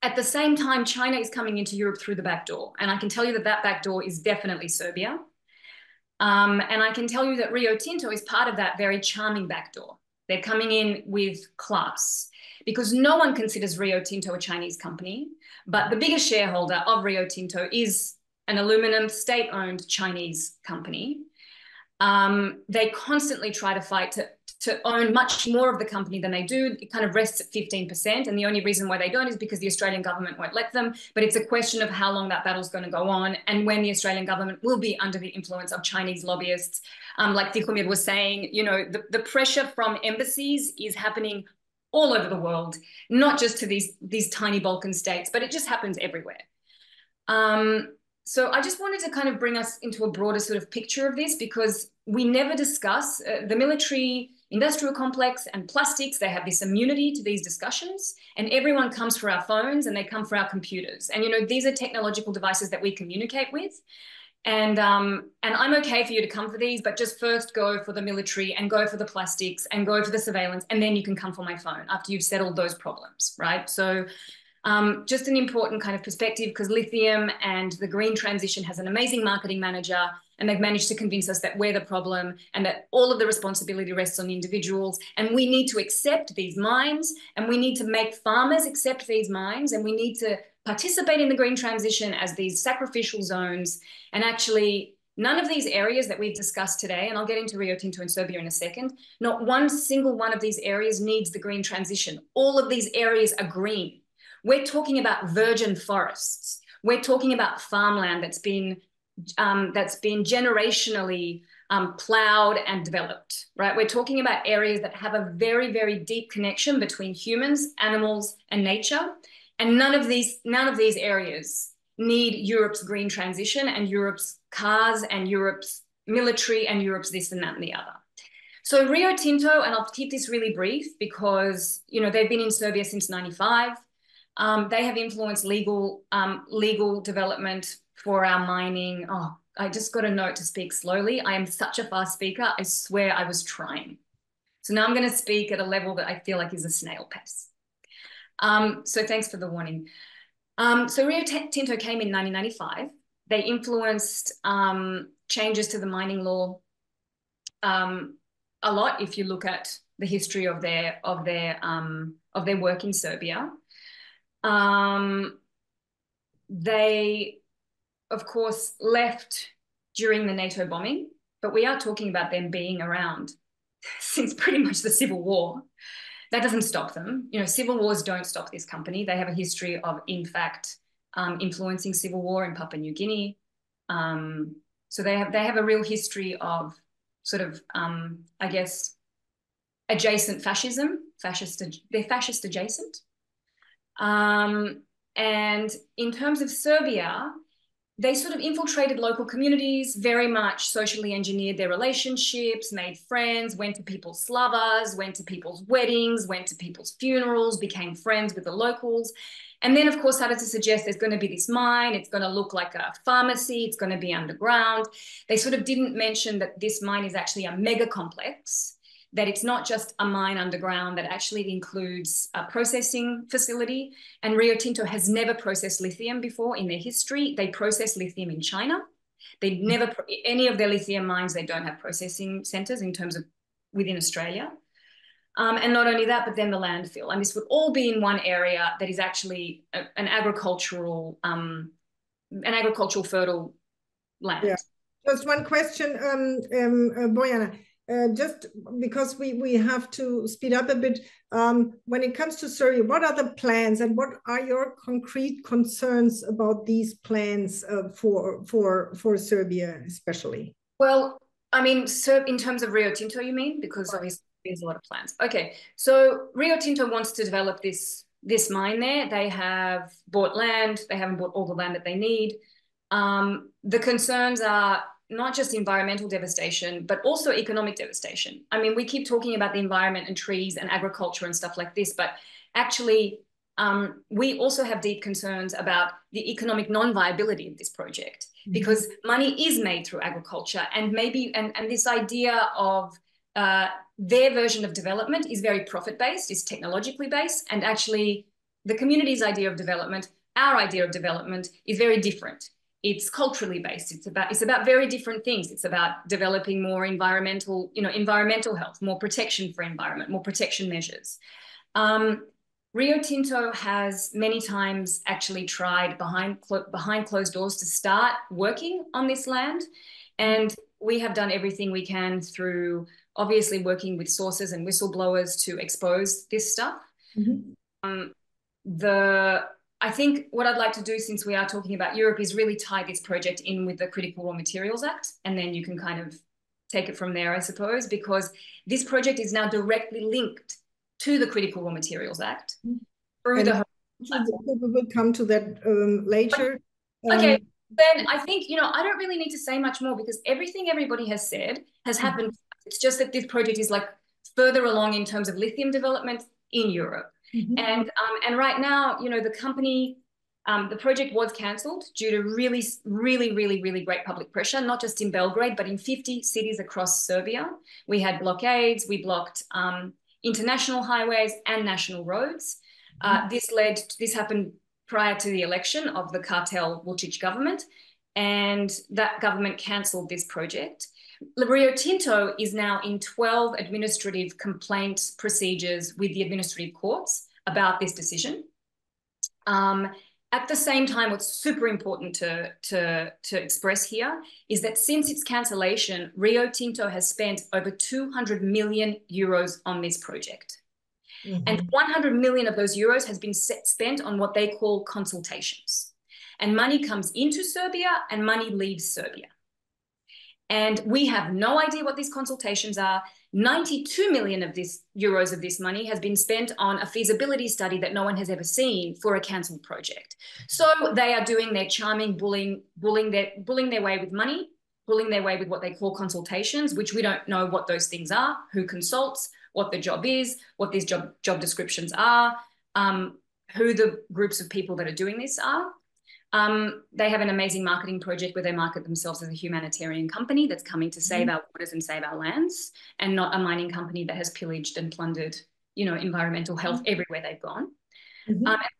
At the same time, China is coming into Europe through the back door. And I can tell you that that back door is definitely Serbia. And I can tell you that Rio Tinto is part of that very charming back door. They're coming in with class, because no one considers Rio Tinto a Chinese company. But the biggest shareholder of Rio Tinto is an aluminum state-owned Chinese company. They constantly try to fight to own much more of the company than they do. It kind of rests at 15%. And the only reason why they don't is because the Australian government won't let them. But it's a question of how long that battle's going to go on and when the Australian government will be under the influence of Chinese lobbyists. Like Tihomir was saying, you know, the pressure from embassies is happening all over the world, not just to these tiny Balkan states, but it just happens everywhere. So I just wanted to kind of bring us into a broader sort of picture of this, because we never discuss the military industrial complex and plastics. They have this immunity to these discussions, and everyone comes for our phones and they come for our computers. And, you know, these are technological devices that we communicate with. And I'm okay for you to come for these, but just first go for the military and go for the plastics and go for the surveillance, and then you can come for my phone after you've settled those problems, right? So just an important kind of perspective, because lithium and the green transition has an amazing marketing manager, and they've managed to convince us that we're the problem and that all of the responsibility rests on individuals. And we need to accept these mines, and we need to make farmers accept these mines, and we need to participate in the green transition as these sacrificial zones. And actually, none of these areas that we've discussed today, and I'll get into Rio Tinto and Serbia in a second, not one single one of these areas needs the green transition. All of these areas are green. We're talking about virgin forests. We're talking about farmland that's been generationally plowed and developed, right? We're talking about areas that have a very, very deep connection between humans, animals, and nature. And none of these areas need Europe's green transition and Europe's cars and Europe's military and Europe's this and that and the other. So Rio Tinto, and I'll keep this really brief because, you know, they've been in Serbia since '95. They have influenced legal development for our mining. Oh, I just got a note to speak slowly. I am such a fast speaker. I swear I was trying. So now I'm going to speak at a level that I feel like is a snail pace. So thanks for the warning. So Rio Tinto came in 1995. They influenced changes to the mining law a lot. If you look at the history of their work in Serbia. They, of course, left during the NATO bombing, but we are talking about them being around since pretty much the Civil War. That doesn't stop them. You know, civil wars don't stop this company. They have a history of, in fact, influencing civil war in Papua New Guinea. So they have a real history of sort of, I guess, adjacent fascism. They're fascist adjacent. And in terms of Serbia, they sort of infiltrated local communities, very much socially engineered their relationships, made friends, went to people's slavas, went to people's weddings, went to people's funerals, became friends with the locals. And then, of course, started to suggest there's going to be this mine. It's going to look like a pharmacy. It's going to be underground. They sort of didn't mention that this mine is actually a mega complex, that it's not just a mine underground, that actually includes a processing facility. And Rio Tinto has never processed lithium before in their history. They process lithium in China. They never, any of their lithium mines, they don't have processing centers in terms of within Australia. And not only that, but then the landfill. And this would all be in one area that is actually an agricultural fertile land. Yeah. Just one question, Bojana. just because we have to speed up a bit, when it comes to Serbia, what are the plans and what are your concrete concerns about these plans for Serbia especially? Well, I mean, so in terms of Rio Tinto, you mean? Because obviously there's a lot of plans. Okay, so Rio Tinto wants to develop this mine there. They have bought land. They haven't bought all the land that they need. The concerns are not just environmental devastation, but also economic devastation. I mean, we keep talking about the environment and trees and agriculture and stuff like this, but actually, we also have deep concerns about the economic non-viability of this project, because money is made through agriculture, and maybe and this idea of their version of development is very profit-based, is technologically based, and actually the community's idea of development, our idea of development, is very different. It's culturally based. It's about very different things. It's about developing more environmental health, more protection for environment, more protection measures. Rio Tinto has many times actually tried behind closed doors to start working on this land, and we have done everything we can through obviously working with sources and whistleblowers to expose this stuff. I think what I'd like to do, since we are talking about Europe, is really tie this project in with the Critical Raw Materials Act, and then you can kind of take it from there, I suppose, because this project is now directly linked to the Critical Raw Materials Act. We will come to that later. Okay, then I think, I don't really need to say much more, because everything everybody has said has happened. It's just that this project is like further along in terms of lithium development in Europe. And right now, the project was cancelled due to really great public pressure, not just in Belgrade, but in 50 cities across Serbia. We had blockades, we blocked international highways and national roads. This happened prior to the election of the cartel Vučić government, and that government cancelled this project. Rio Tinto is now in 12 administrative complaint procedures with the administrative courts about this decision. At the same time, what's super important to express here is that since its cancellation, Rio Tinto has spent over 200 million euros on this project. And 100 million of those euros has been spent on what they call consultations. And money comes into Serbia and money leaves Serbia. And we have no idea what these consultations are. 92 million of this euros of this money has been spent on a feasibility study that no one has ever seen for a cancelled project. So they are doing their charming bullying their way with money, bullying their way with what they call consultations, which we don't know what those things are, who consults, what the job is, what these job descriptions are, who the groups of people that are doing this are. They have an amazing marketing project where they market themselves as a humanitarian company that's coming to save our waters and save our lands, and not a mining company that has pillaged and plundered, environmental health everywhere they've gone.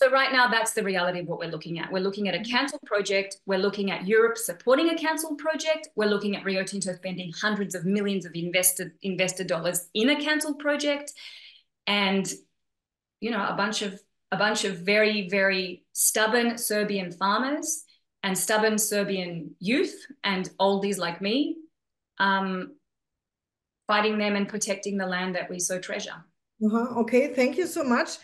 So right now, that's the reality of what we're looking at. We're looking at a cancelled project. We're looking at Europe supporting a cancelled project. We're looking at Rio Tinto spending hundreds of millions of invested dollars in a cancelled project, and a bunch of very, very stubborn Serbian farmers and stubborn Serbian youth and oldies like me, fighting them and protecting the land that we so treasure. Okay, thank you so much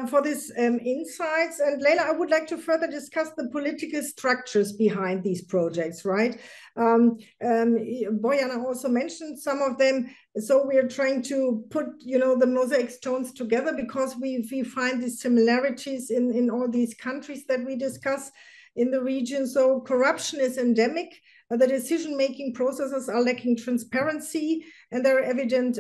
for these insights. And Leila, I would like to further discuss the political structures behind these projects, right? Bojana also mentioned some of them. So we are trying to put, the mosaic stones together, because we find these similarities in all these countries that we discuss in the region. So corruption is endemic. The decision-making processes are lacking transparency, and there are evident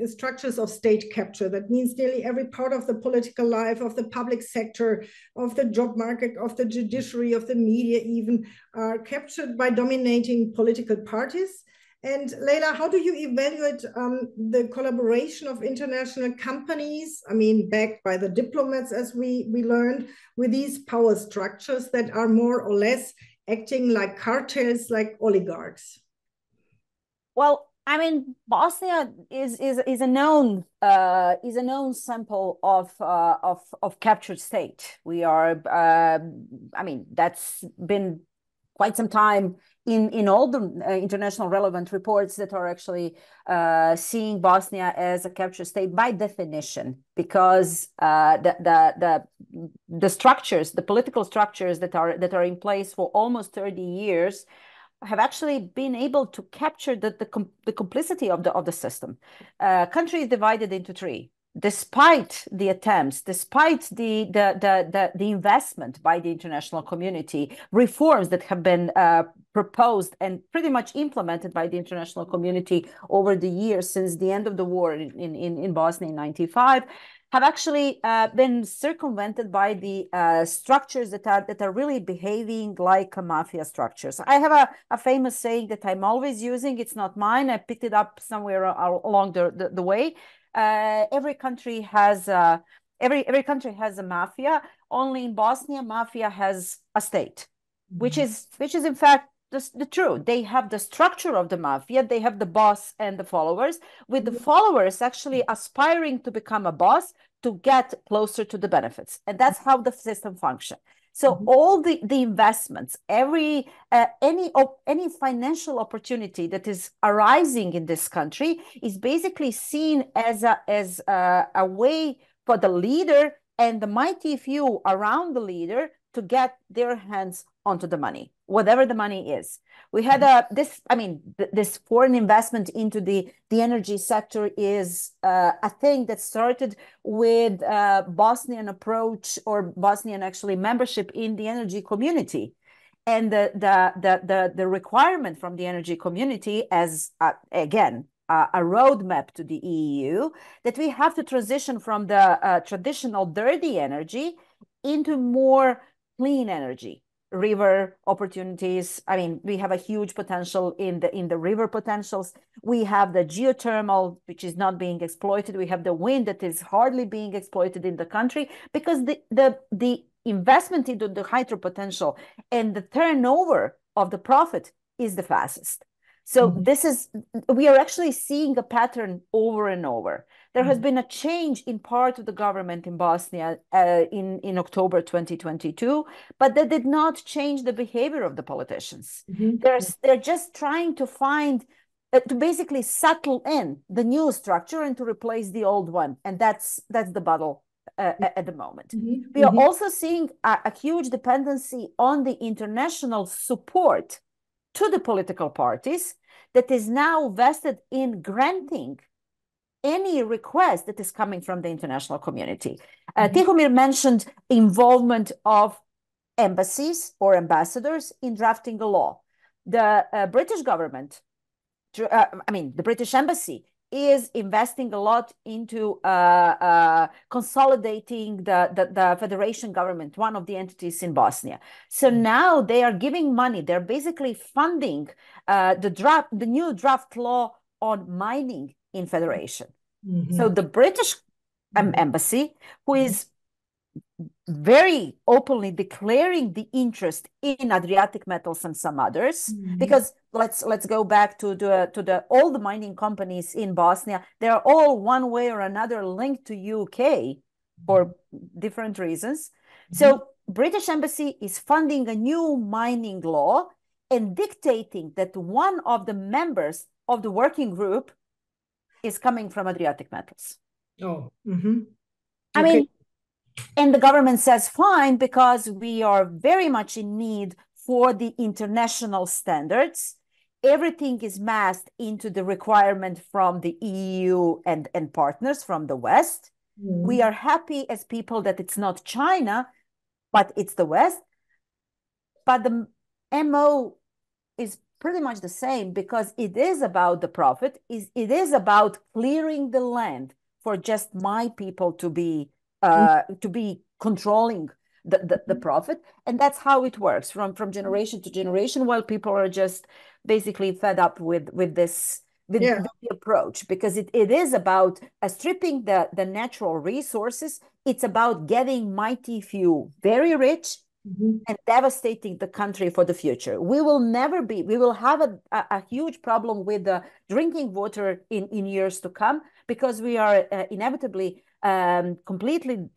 structures of state capture. That means nearly every part of the political life, of the public sector, of the job market, of the judiciary, of the media even, are captured by dominating political parties. And Leila, how do you evaluate the collaboration of international companies, backed by the diplomats, as we learned, with these power structures that are more or less acting like cartels, like oligarchs? Well, Bosnia is a known sample of captured state. We are, that's been quite some time in all the international relevant reports that are actually seeing Bosnia as a captured state by definition, because the structures, the political structures that are in place for almost 30 years have actually been able to capture the complicity of the system. Country is divided into three. Despite the attempts, despite the investment by the international community, reforms that have been proposed and pretty much implemented by the international community over the years since the end of the war in Bosnia in 1995, have actually been circumvented by the structures that are really behaving like mafia structures. I have a famous saying that I'm always using. It's not mine. I picked it up somewhere along the way. Every country has a mafia. Only in Bosnia, mafia has a state, which is in fact the truth. They have the structure of the mafia. They have the boss and the followers, with the followers actually aspiring to become a boss to get closer to the benefits, and that's how the system functions. So all the investments, any financial opportunity that is arising in this country is basically seen as a way for the leader and the mighty few around the leader to get their hands onto the money, whatever the money is. We had this foreign investment into the energy sector is a thing that started with Bosnian approach, or Bosnian actually membership in the energy community. And the requirement from the energy community as, again, a roadmap to the EU, that we have to transition from the traditional dirty energy into more clean energy. River opportunities. I mean, we have a huge potential in the river potentials. We have the geothermal, which is not being exploited. We have the wind that is hardly being exploited in the country, because the investment into the hydro potential and the turnover of the profit is the fastest. So we are actually seeing a pattern over and over. There has been a change in part of the government in Bosnia in October 2022, but that did not change the behavior of the politicians. They're just trying to find, to basically settle in the new structure and to replace the old one. And that's the battle at the moment. We are also seeing a huge dependency on the international support to the political parties that is now vested in granting any request that is coming from the international community. Tihomir mentioned involvement of embassies or ambassadors in drafting a law. The British government, the British embassy, is investing a lot into consolidating the federation government, one of the entities in Bosnia. So now they are giving money. They're basically funding the new draft law on mining in federation. So the British embassy, who is very openly declaring the interest in Adriatic metals and some others, because let's go back to all the mining companies in Bosnia. They are all one way or another linked to UK for different reasons. So British embassy is funding a new mining law and dictating that one of the members of the working group is coming from Adriatic metals. I mean, and the government says, fine, because we are very much in need for the international standards. Everything is masked into the requirement from the EU and partners from the West. We are happy as people that it's not China, but it's the West. But the MO is pretty much the same, because it is about the profit. It is about clearing the land for just my people to be controlling the profit. And that's how it works from generation to generation, while people are just basically fed up with the approach, because it is about stripping the natural resources. It's about getting mighty few very rich and devastating the country for the future. We will have a huge problem with the drinking water in years to come, because we are inevitably completely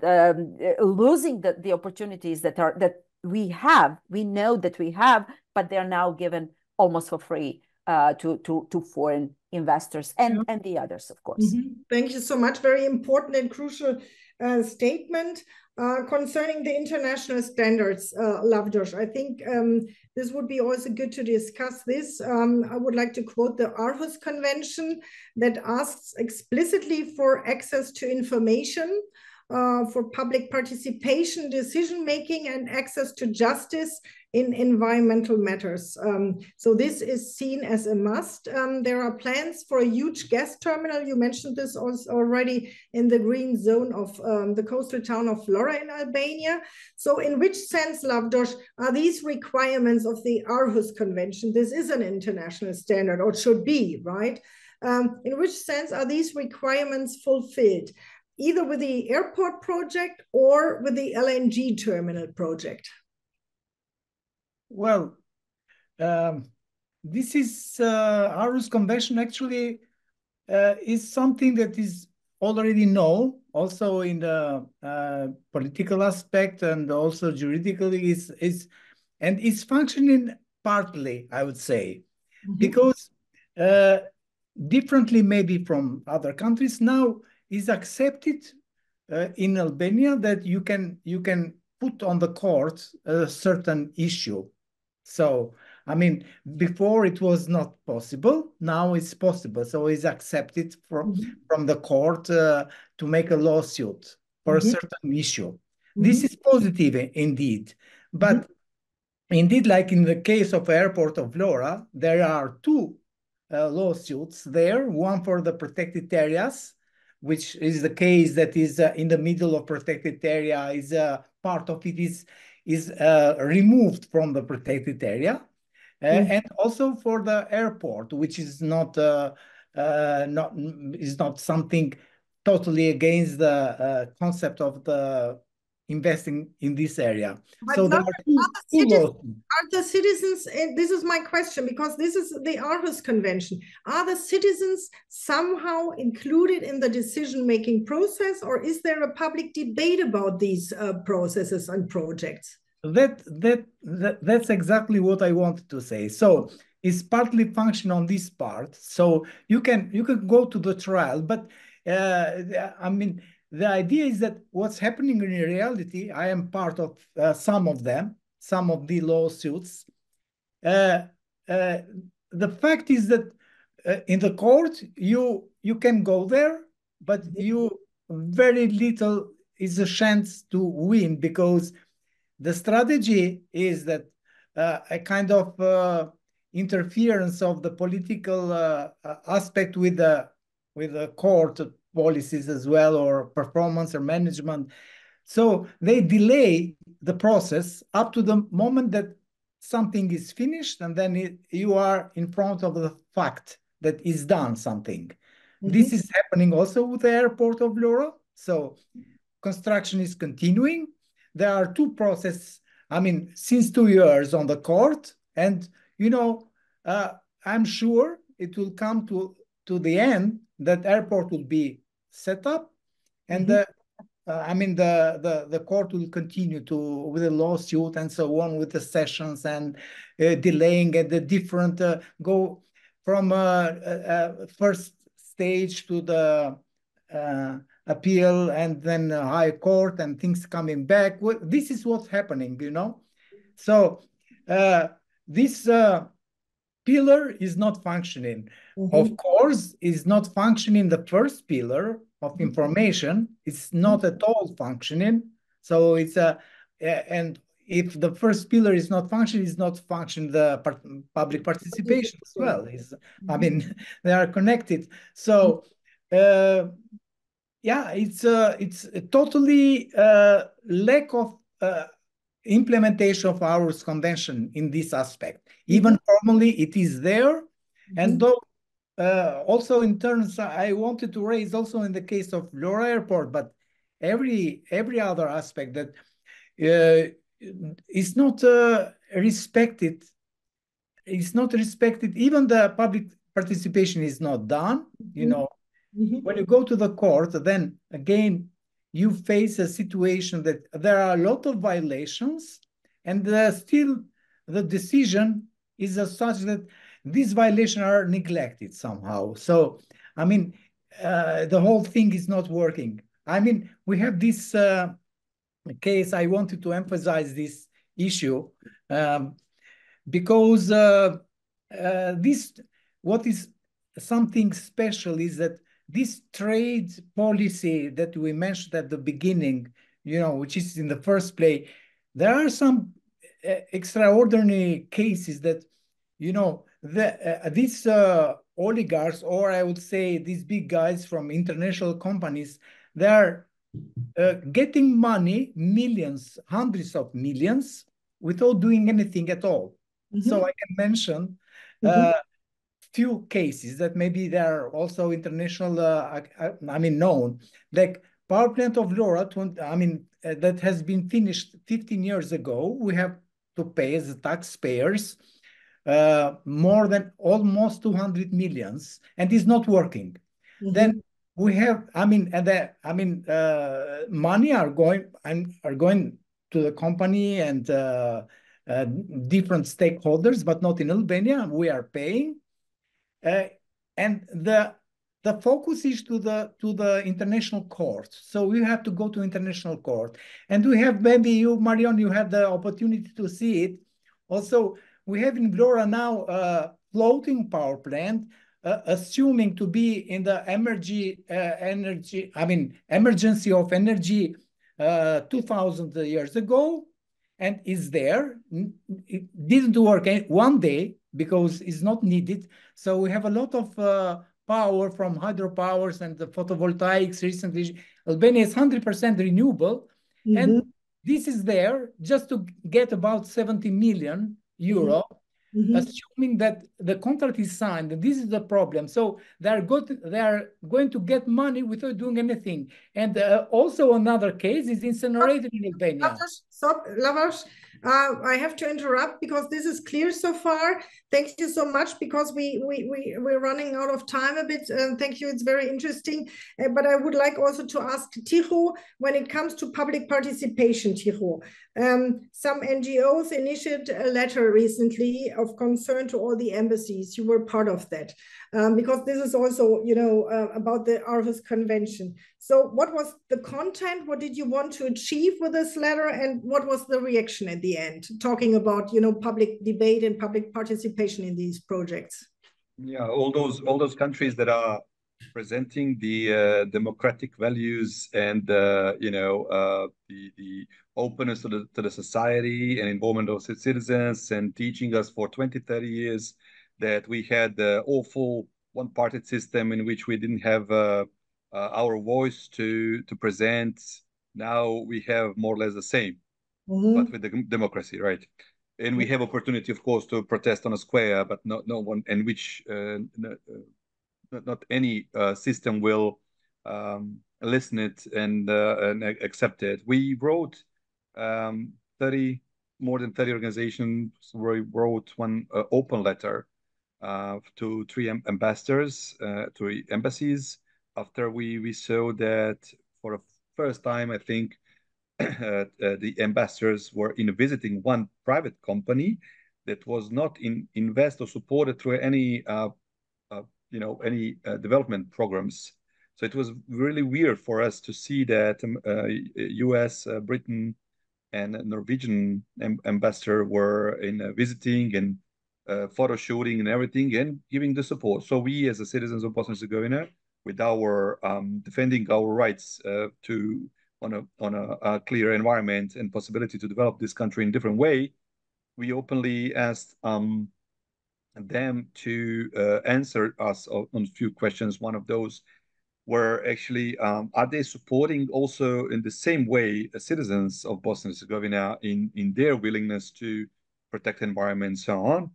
losing the opportunities that we know that we have but they're now given almost for free to foreign investors and the others, of course. Thank you so much. Very important and crucial statement concerning the international standards, Lavdos. I think this would be also good to discuss this. I would like to quote the Aarhus Convention that asks explicitly for access to information, for public participation, decision-making, and access to justice in environmental matters. So this is seen as a must. There are plans for a huge gas terminal. You mentioned this also already in the green zone of the coastal town of Flora in Albania. So in which sense, Lavdos, are these requirements of the Aarhus Convention? This is an international standard, or should be, right? In which sense are these requirements fulfilled, either with the airport project or with the LNG terminal project? Well, this is Aarhus Convention actually is something that is already known, also in the political aspect and also juridically is functioning partly, I would say, because differently maybe from other countries now is accepted in Albania that you can put on the court a certain issue. So, I mean, before it was not possible, now it's possible. So it's accepted from the court to make a lawsuit for a certain issue. This is positive indeed. But indeed, like in the case of airport of Flora, there are two lawsuits there, one for the protected areas, which is the case that is in the middle of protected area, is part of it is removed from the protected area, and also for the airport, which is not something totally against the concept of the investing in this area. But so there are the citizens, and this is my question, because this is the Aarhus Convention, are the citizens somehow included in the decision-making process, or is there a public debate about these processes and projects? That's exactly what I wanted to say. So it's partly function on this part. So you can go to the trial, but I mean, the idea is that what's happening in reality, I am part of some of them, some of the lawsuits. The fact is that in the court, you can go there, but you very little is a chance to win, because the strategy is that a kind of interference of the political aspect with the court policies as well, or performance or management. So they delay the process up to the moment that something is finished, and then you are in front of the fact that is done something. This is happening also with the airport of Flora. So construction is continuing. There are two processes, I mean, since 2 years on the court, and I'm sure it will come to the end that airport will be set up, and I mean the court will continue with the lawsuit and so on, with the sessions and delaying at the different go from first stage to the appeal, and then high court, and things coming back. This is what's happening, So this pillar is not functioning. Of course, is not functioning the first pillar of information. It's not at all functioning. So it's and if the first pillar is not functioning, it's not functioning the public participation as well. I mean, they are connected. So yeah, it's a totally lack of implementation of Aarhus Convention in this aspect. Even formally, it is there, and though also in terms, I wanted to raise also in the case of Flora Airport, but every other aspect that is not respected. It's not respected. Even the public participation is not done. When you go to the court, then again you face a situation that there are a lot of violations, and still the decision is as such that these violations are neglected somehow. So, I mean, the whole thing is not working. I mean, we have this case. I wanted to emphasize this issue because what is something special is that this trade policy that we mentioned at the beginning, which is in the first place, there are some extraordinary cases that, these oligarchs, or I would say these big guys from international companies, they are getting money, millions, hundreds of millions, without doing anything at all. So I can mention few cases that maybe they are also international, known, like power plant of Flora, that has been finished 15 years ago. We have to pay as taxpayers more than almost 200 millions, and it's not working. Then we have, money are going to the company and different stakeholders, but not in Albania. We are paying. And the focus is to the international court. So we have to go to international court. And we have, maybe you, Marion, you had the opportunity to see it. Also, we have in Flora now a floating power plant, assuming to be in the emergency of energy 2000 years ago, and is there. It didn't work one day because it's not needed. So we have a lot of power from hydropowers and the photovoltaics recently. Albania is 100% renewable. And this is there just to get about 70 million euro, assuming that the contract is signed. And this is the problem. So they are going to get money without doing anything. And also another case is incinerated in Albania. Stop, Lavash. I have to interrupt because this is clear so far. Thank you so much, because we're running out of time a bit. Thank you, it's very interesting. But I would like also to ask Ticho, when it comes to public participation, Ticho, some NGOs initiated a letter recently of concern to all the embassies. You were part of that, because this is also, about the Aarhus Convention. So what was the content? What did you want to achieve with this letter? And what was the reaction at the end, talking about, public debate and public participation in these projects? Yeah, all those countries that are presenting the democratic values and the openness to the society and involvement of citizens, and teaching us for 20, 30 years that we had the awful one-party system in which we didn't have our voice to present. Now we have more or less the same, but with the democracy, right? And we have opportunity, of course, to protest on a square, but no one, in which not any system will listen it and accept it. We wrote more than 30 organizations. We wrote one open letter to three ambassadors, three embassies, after we saw that for the first time, I think, the ambassadors were visiting one private company that was not invest or supported through any development programs. So it was really weird for us to see that U.S., Britain, and Norwegian ambassador were visiting and photo shooting and everything and giving the support. So we, as the citizens of Bosnia and Herzegovina, with our defending our rights on a clear environment and possibility to develop this country in a different way, we openly asked them to answer us on a few questions. One of those were actually, are they supporting also in the same way citizens of Bosnia and Herzegovina in their willingness to protect the environment and so on?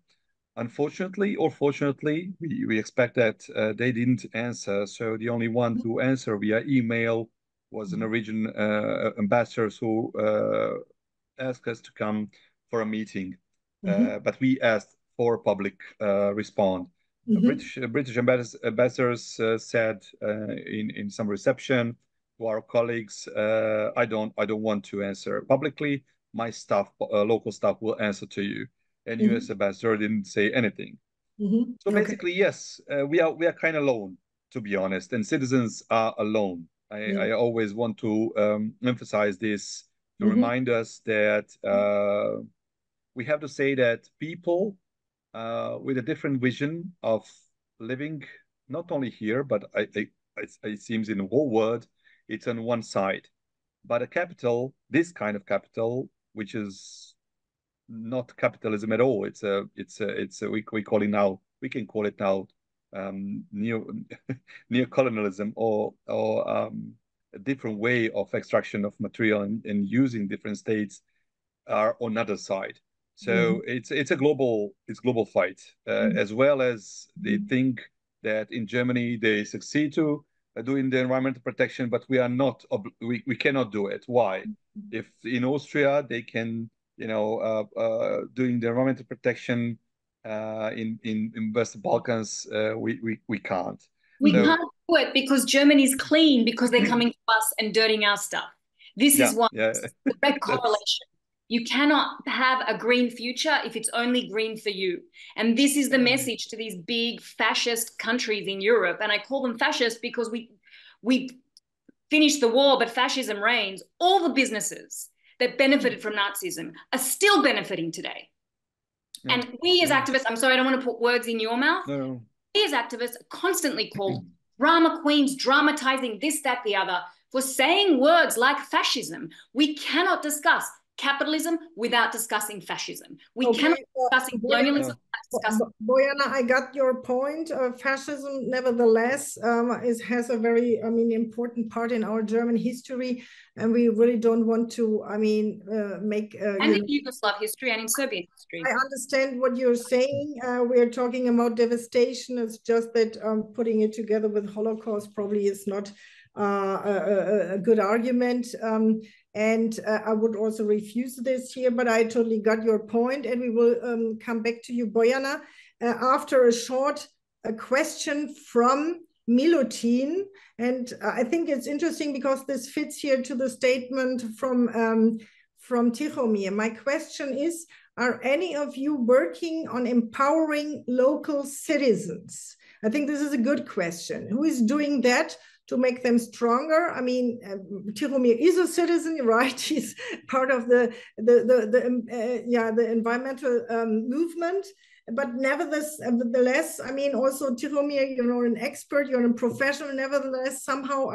Unfortunately or fortunately, we expect that they didn't answer. So the only one to answer via email was the Norwegian ambassadors who asked us to come for a meeting. But we asked for public response. British ambassadors said in some reception to our colleagues, I don't want to answer publicly. My staff, local staff, will answer to you. and US ambassador didn't say anything. So basically, yes, we are kind of alone, to be honest, and citizens are alone. I always want to emphasize this to remind us that we have to say that people with a different vision of living, not only here, but it seems in the whole world, it's on one side. But a capital, this kind of capital, which is not capitalism at all. We call it now. We can call it now neocolonialism or a different way of extraction of material and using different states are on the other side. So it's a global fight, as well as they think that in Germany they succeed to doing the environmental protection, but we are not. We cannot do it. Why? If in Austria they can, doing the environmental protection in West Balkans, we can't. We can't do it because Germany's clean because they're coming to us and dirtying our stuff. This is one direct correlation. You cannot have a green future if it's only green for you. And this is the message to these big fascist countries in Europe. And I call them fascist because we finished the war, but fascism reigns. All the businesses that benefited from Nazism are still benefiting today. And we as activists, I'm sorry, I don't want to put words in your mouth. No. We as activists are constantly called drama queens, dramatizing this, that, the other, for saying words like fascism. We cannot discuss capitalism without discussing fascism. We cannot discuss colonialism without discussing... Bojana, I got your point. Fascism, nevertheless, has a very, important part in our German history, and we really don't want to, make... and in Yugoslav history and in Serbian history. I understand what you're saying. We're talking about devastation. It's just that putting it together with Holocaust probably is not a good argument. And I would also refuse this here, but I totally got your point, and we will come back to you, Bojana, after a short question from Milutin. And I think it's interesting because this fits here to the statement from Tihomir. My question is, are any of you working on empowering local citizens? I think this is a good question. Who is doing that to make them stronger? I mean, Tihomir is a citizen, right? He's part of the environmental movement. But nevertheless, I mean, also Tihomir, you're an expert, you're a professional. Nevertheless, somehow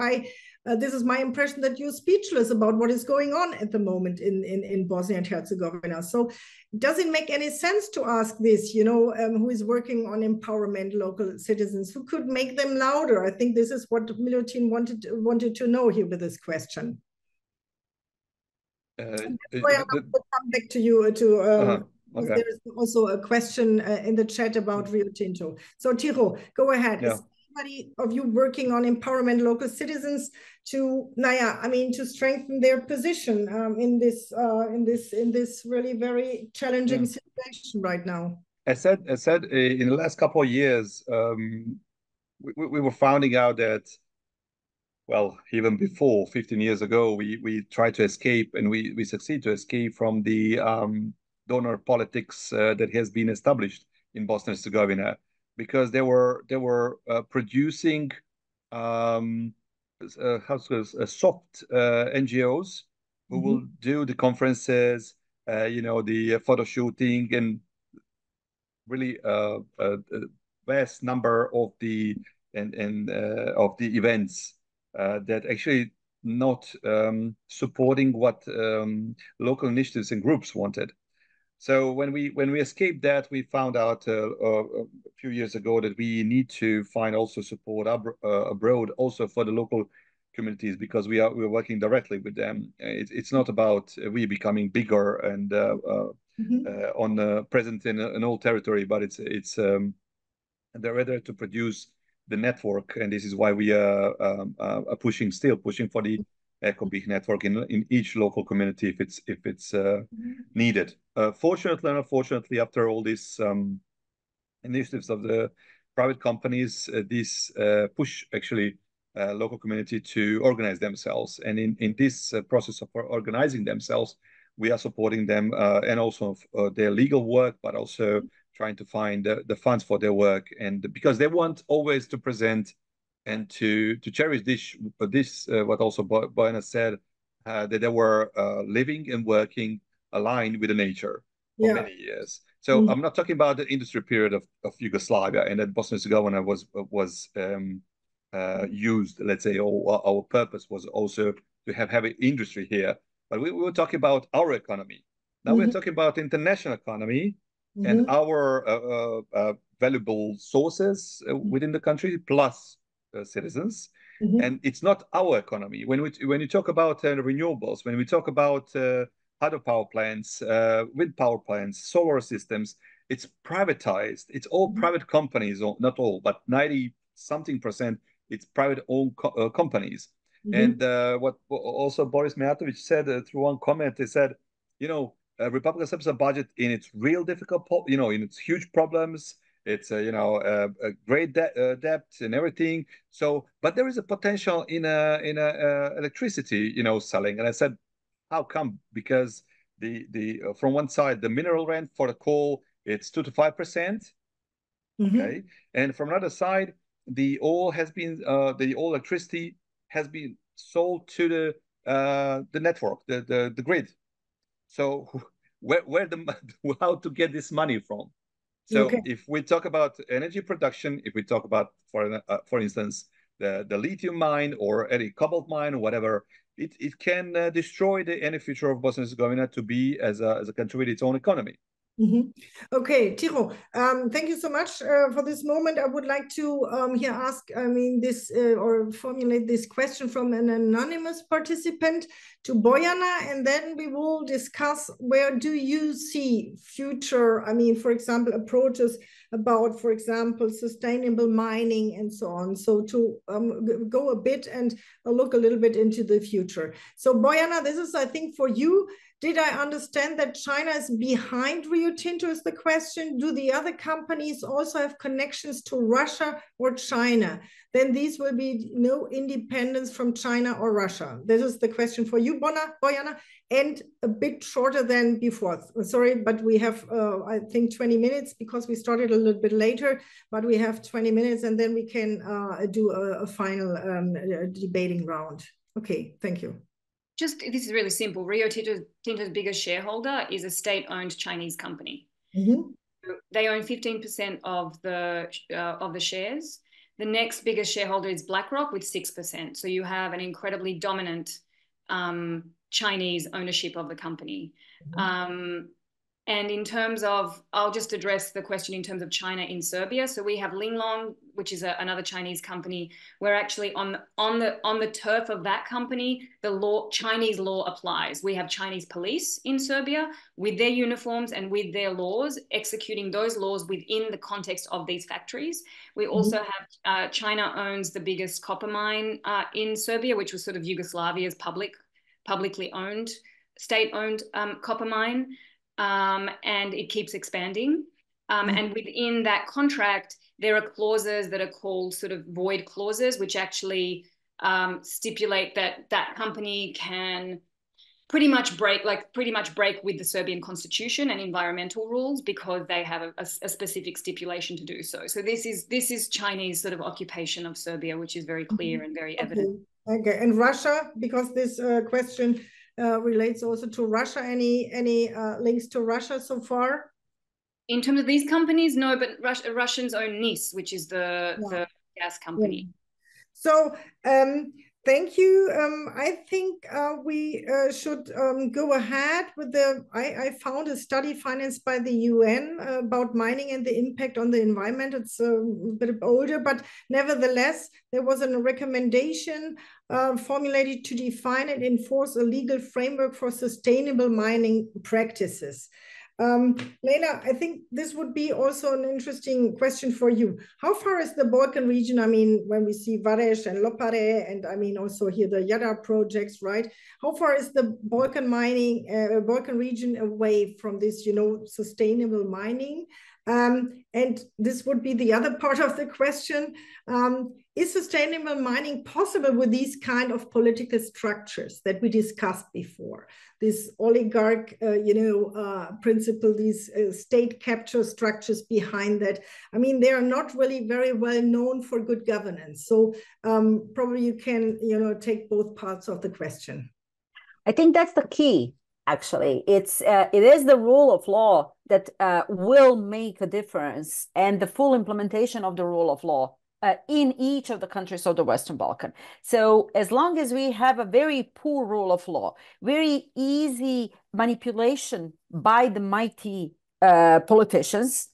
this is my impression that you're speechless about what is going on at the moment in Bosnia and Herzegovina. So does it make any sense to ask this, who is working on empowerment local citizens? Who could make them louder? I think this is what Milutin wanted to know here with this question. I'll come back to you okay. There's also a question in the chat about Rio Tinto. So Tiro, go ahead. Yeah. Is anybody of you working on empowerment local citizens to strengthen their position in this really very challenging situation right now? I said in the last couple of years, we were finding out that, well, even before 15 years ago, we tried to escape, and we succeed to escape from the donor politics that has been established in Bosnia and Herzegovina, because they were producing soft NGOs who will do the conferences, the photo shooting, and really a vast number of the events that actually not supporting what local initiatives and groups wanted. So when we escaped that, we found out a few years ago that we need to find also support abroad also for the local communities, because we're working directly with them. It's not about we becoming bigger and present in all territory, but it's they're rather to produce the network, and this is why we are pushing for the EcoBig network in each local community if it's needed. Fortunately and unfortunately, after all these initiatives of the private companies, this push actually local community to organize themselves. And in this process of organizing themselves, we are supporting them and also their legal work, but also trying to find the funds for their work. And because they want always to present and to cherish this what also Boyana said, that they were living and working aligned with the nature for many years. So I'm not talking about the industry period of Yugoslavia, and that Bosnia and Herzegovina was used, let's say, our purpose was also to have heavy industry here. But we were talking about our economy. Now we're talking about international economy and our valuable sources within the country, plus citizens. And it's not our economy. When you talk about renewables, when we talk about hydropower plants, wind power plants, solar systems, it's privatized. It's all private companies, or not all, but 90-something%, it's private-owned companies. And what also Boris Mijatovic said through one comment, he said, Republika Srpska budget in its real difficult, in its huge problems, it's a great debt and everything. So, but there is a potential in electricity, selling. And I said, how come? Because the from one side, the mineral rent for the coal, it's 2 to 5%. Okay, and from another side, the oil electricity has been sold to the network, the grid. So how to get this money from? So if we talk about energy production, if we talk about, for instance, the lithium mine or any cobalt mine or whatever, it can destroy any future of Bosnia and Herzegovina to be as a country with its own economy. Okay, Tiro, thank you so much for this moment. I would like to here ask, or formulate this question from an anonymous participant to Boyana, and then we will discuss where do you see future, for example, approaches about, for example, sustainable mining and so on. So to go a bit and look a little bit into the future. So Boyana, this is, I think, for you. Did I understand that China is behind Rio Tinto is the question? Do the other companies also have connections to Russia or China? Then these will be no independence from China or Russia. This is the question for you, Boyana, and a bit shorter than before. Sorry, but we have, I think, 20 minutes because we started a little bit later, but we have 20 minutes and then we can do a final debating round. Okay, thank you. This is really simple. Rio Tinto's biggest shareholder is a state-owned Chinese company. They own 15% of the shares. The next biggest shareholder is BlackRock with 6%. So you have an incredibly dominant Chinese ownership of the company. And in terms of, I'll just address the question in terms of China in Serbia. So we have Linglong, which is another Chinese company. We're actually on the turf of that company. Chinese law applies. We have Chinese police in Serbia with their uniforms and with their laws, executing those laws within the context of these factories. We also have China owns the biggest copper mine in Serbia, which was sort of Yugoslavia's publicly owned, state-owned copper mine. And it keeps expanding. And within that contract, there are clauses that are called sort of void clauses, which actually stipulate that that company can pretty much break with the Serbian constitution and environmental rules because they have a specific stipulation to do so. So this is Chinese sort of occupation of Serbia, which is very clear and very evident. Okay, and Russia, because this question relates also to Russia. Any links to Russia so far? In terms of these companies, no, but Russians own NIS, which is the gas company. So thank you. I think we should go ahead with I found a study financed by the UN about mining and the impact on the environment. It's a bit older, but nevertheless, there was a recommendation formulated to define and enforce a legal framework for sustainable mining practices. Lena, I think this would be also an interesting question for you. How far is the Balkan region? When we see Vareš and Lopare, and also here the Jagd projects, right? How far is the Balkan region away from this, sustainable mining? And this would be the other part of the question. Is sustainable mining possible with these kind of political structures that we discussed before? This oligarch, principle, these state capture structures behind that. I mean, they are not really very well known for good governance. So probably you can, take both parts of the question. I think that's the key. Actually, it is the rule of law that will make a difference, and the full implementation of the rule of law in each of the countries of the Western Balkan. So as long as we have a very poor rule of law, very easy manipulation by the mighty politicians,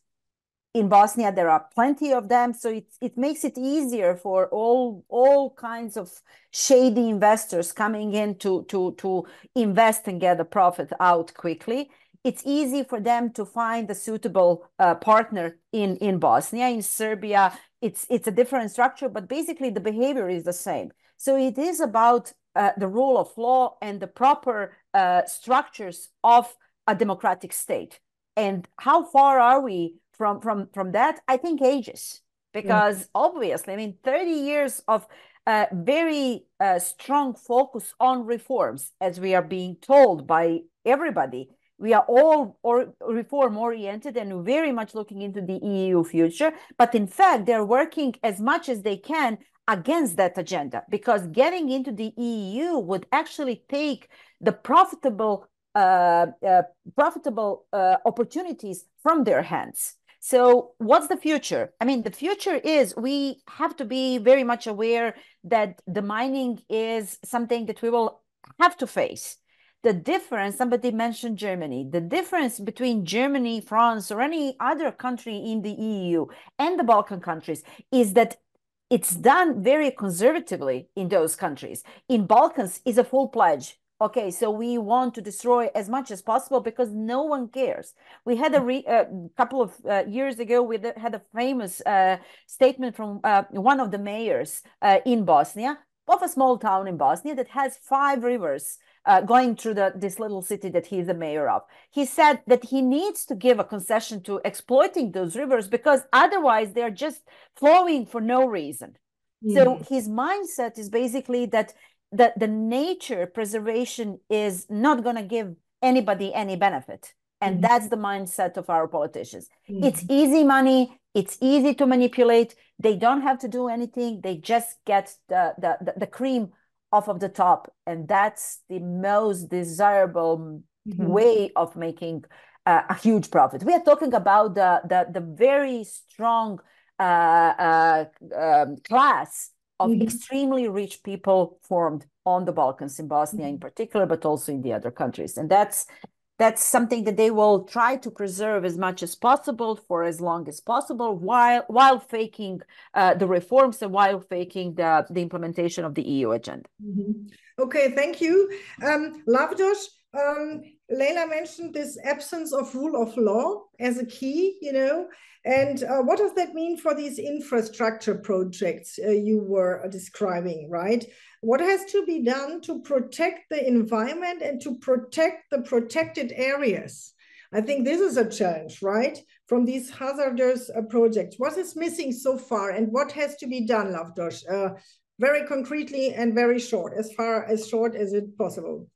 in Bosnia, there are plenty of them, so it makes it easier for all kinds of shady investors coming in to invest and get the profit out quickly. It's easy for them to find a suitable partner in Bosnia. In Serbia, it's a different structure, but basically the behavior is the same. So it is about the rule of law and the proper structures of a democratic state. And how far are we from that? I think ages, because obviously, I mean, 30 years of very strong focus on reforms, as we are being told by everybody. We are all reform oriented and very much looking into the EU future. But in fact, they're working as much as they can against that agenda, because getting into the EU would actually take the profitable opportunities from their hands. So what's the future? I mean, the future is we have to be very much aware that the mining is something that we will have to face. The difference, somebody mentioned Germany, the difference between Germany, France, or any other country in the EU and the Balkan countries is that it's done very conservatively in those countries. In Balkans is a full pledge. Okay, so we want to destroy as much as possible because no one cares. We had a couple of years ago, we had a famous statement from one of the mayors in Bosnia, of a small town in Bosnia that has 5 rivers going through this little city that he's the mayor of. He said that he needs to give a concession to exploiting those rivers because otherwise they're just flowing for no reason. So his mindset is basically that the nature preservation is not going to give anybody any benefit. And that's the mindset of our politicians. It's easy money. It's easy to manipulate. They don't have to do anything. They just get the cream off of the top. And that's the most desirable way of making a huge profit. We are talking about the very strong class of extremely rich people formed on the Balkans, in Bosnia in particular, but also in the other countries. And that's something that they will try to preserve as much as possible for as long as possible, while faking the reforms and while faking the implementation of the EU agenda. Okay, thank you. Lavdos, Leila mentioned this absence of rule of law as a key, and what does that mean for these infrastructure projects you were describing, right? What has to be done to protect the environment and to protect the protected areas? I think this is a challenge, right? From these hazardous projects. What is missing so far and what has to be done, Lavdos? Very concretely and very short, as short as it's possible.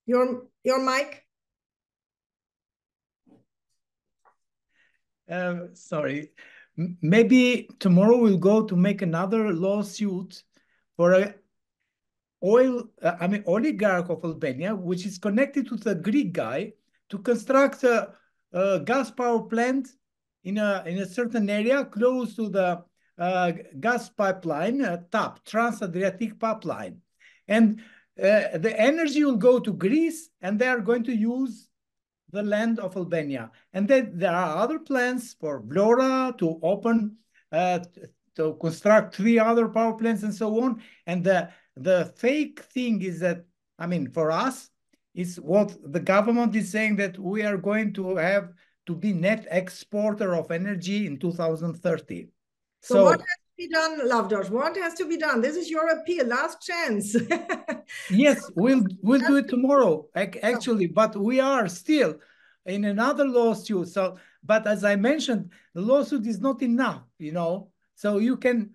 Your mic. Sorry. Maybe tomorrow we'll go to make another lawsuit for a oligarch of Albania, which is connected to the Greek guy, to construct a gas power plant in a certain area close to the gas pipeline, TAP, Trans-Adriatic Pipeline. And the energy will go to Greece, and they are going to use the land of Albania. And then there are other plans for Flora to open, to construct 3 other power plants and so on. And the fake thing is that, I mean, for us, is what the government is saying, that we are going to have to be net exporter of energy in 2030. So what has be done, Lavdos? What has to be done? This is your appeal, last chance. Yes, we'll do it tomorrow, actually, but we are still in another lawsuit. So, but as I mentioned, the lawsuit is not enough, you know. So you can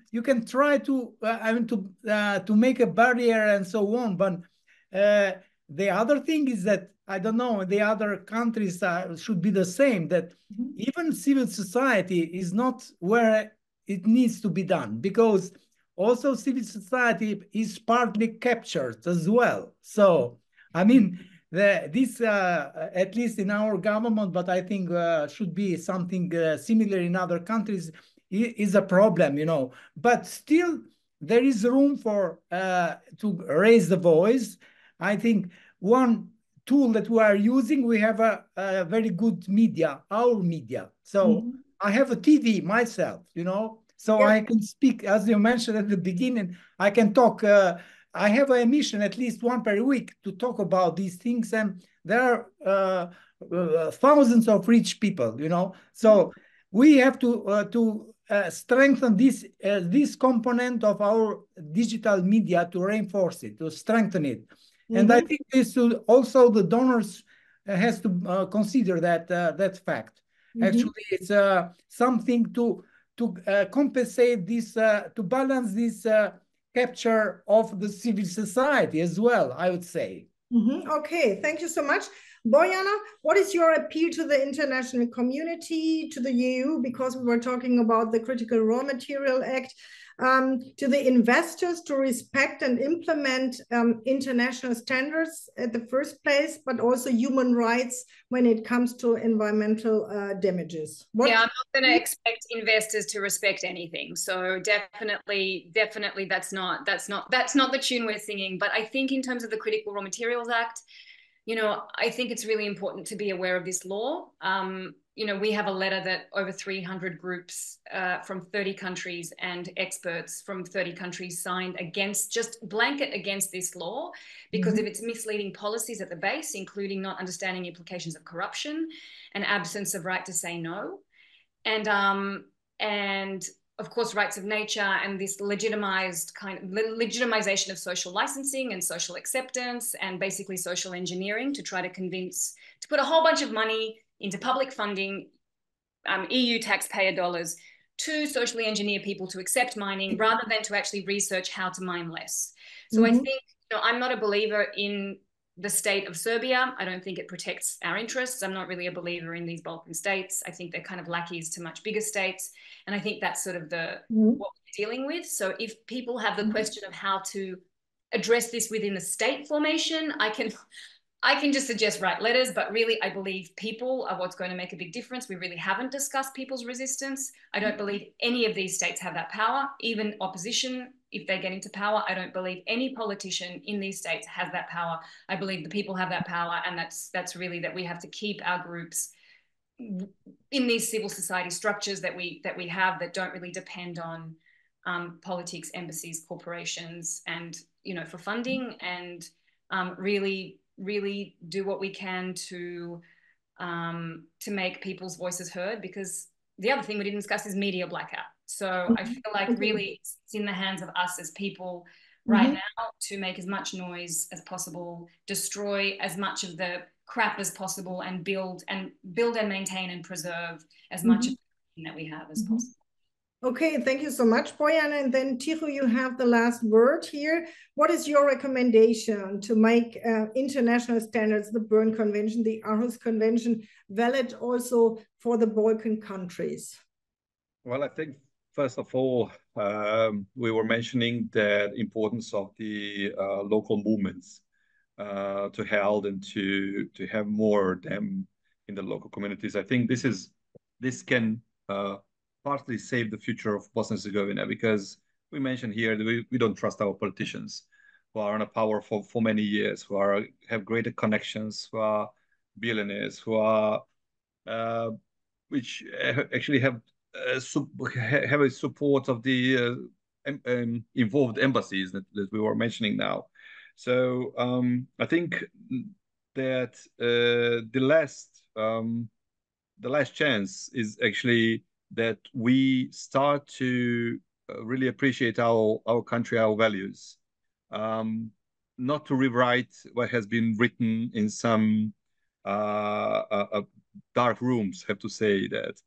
try to to make a barrier and so on, but the other thing is that I don't know, the other countries should be the same. That even civil society is not where it needs to be done, because also civil society is partly captured as well. So I mean, this at least in our government, but I think should be something similar in other countries, is a problem, you know. But still, there is room for to raise the voice. I think one tool that we are using, we have a very good media, our media. So I have a TV myself, you know, so I can speak, as you mentioned at the beginning, I can talk. I have an emission at least one per week to talk about these things, and there are thousands of rich people, you know. So we have to strengthen this component of our digital media, to reinforce it, to strengthen it. And I think this will also, the donors has to consider that fact. Actually, it's something to compensate this, to balance this capture of the civil society as well, I would say. Okay, thank you so much. Bojana, what is your appeal to the international community, to the EU, because we were talking about the Critical Raw Material Act, to the investors to respect and implement international standards at the first place, but also human rights when it comes to environmental damages? Yeah, I'm not going to expect investors to respect anything. So definitely that's not the tune we're singing. But I think in terms of the Critical Raw Materials Act, you know, I think it's really important to be aware of this law. You know, we have a letter that over 300 groups from 30 countries and experts from 30 countries signed against, just blanket against this law, because of its misleading policies at the base, including not understanding implications of corruption and absence of right to say no. And of course, rights of nature and this legitimization of social licensing and social acceptance and basically social engineering to try to put a whole bunch of money into public funding, EU taxpayer dollars, to socially engineer people to accept mining rather than to actually research how to mine less. So I think, you know, I'm not a believer in the state of Serbia. I don't think it protects our interests. I'm not really a believer in these Balkan states. I think they're kind of lackeys to much bigger states. And I think that's sort of what we're dealing with. So if people have the question of how to address this within the state formation, I can just suggest write letters, but really I believe people are what's going to make a big difference. We really haven't discussed people's resistance. I don't believe any of these states have that power, even opposition. If they get into power, I don't believe any politician in these states has that power. I believe the people have that power, and that's really that we have to keep our groups in these civil society structures that we have that don't really depend on politics, embassies, corporations, and, you know, for funding, and really do what we can to make people's voices heard. Because the other thing we didn't discuss is media blackout. So I feel like really it's in the hands of us as people right now to make as much noise as possible, destroy as much of the crap as possible, and build and maintain and preserve as much of that we have as possible. Okay, thank you so much, Bojana. And then Ticho, you have the last word here. What is your recommendation to make international standards, the Berne Convention, the Aarhus Convention, valid also for the Balkan countries? Well, I think, first of all, we were mentioning the importance of the local movements to held and to have more of them in the local communities. I think this can partly save the future of Bosnia and Herzegovina, because we mentioned here that we don't trust our politicians who are in power for many years, who have greater connections, who are billionaires, who are which actually have a support of the involved embassies that we were mentioning now. So I think that the last chance is actually that we start to really appreciate our country, our values. Not to rewrite what has been written in some dark rooms, have to say that.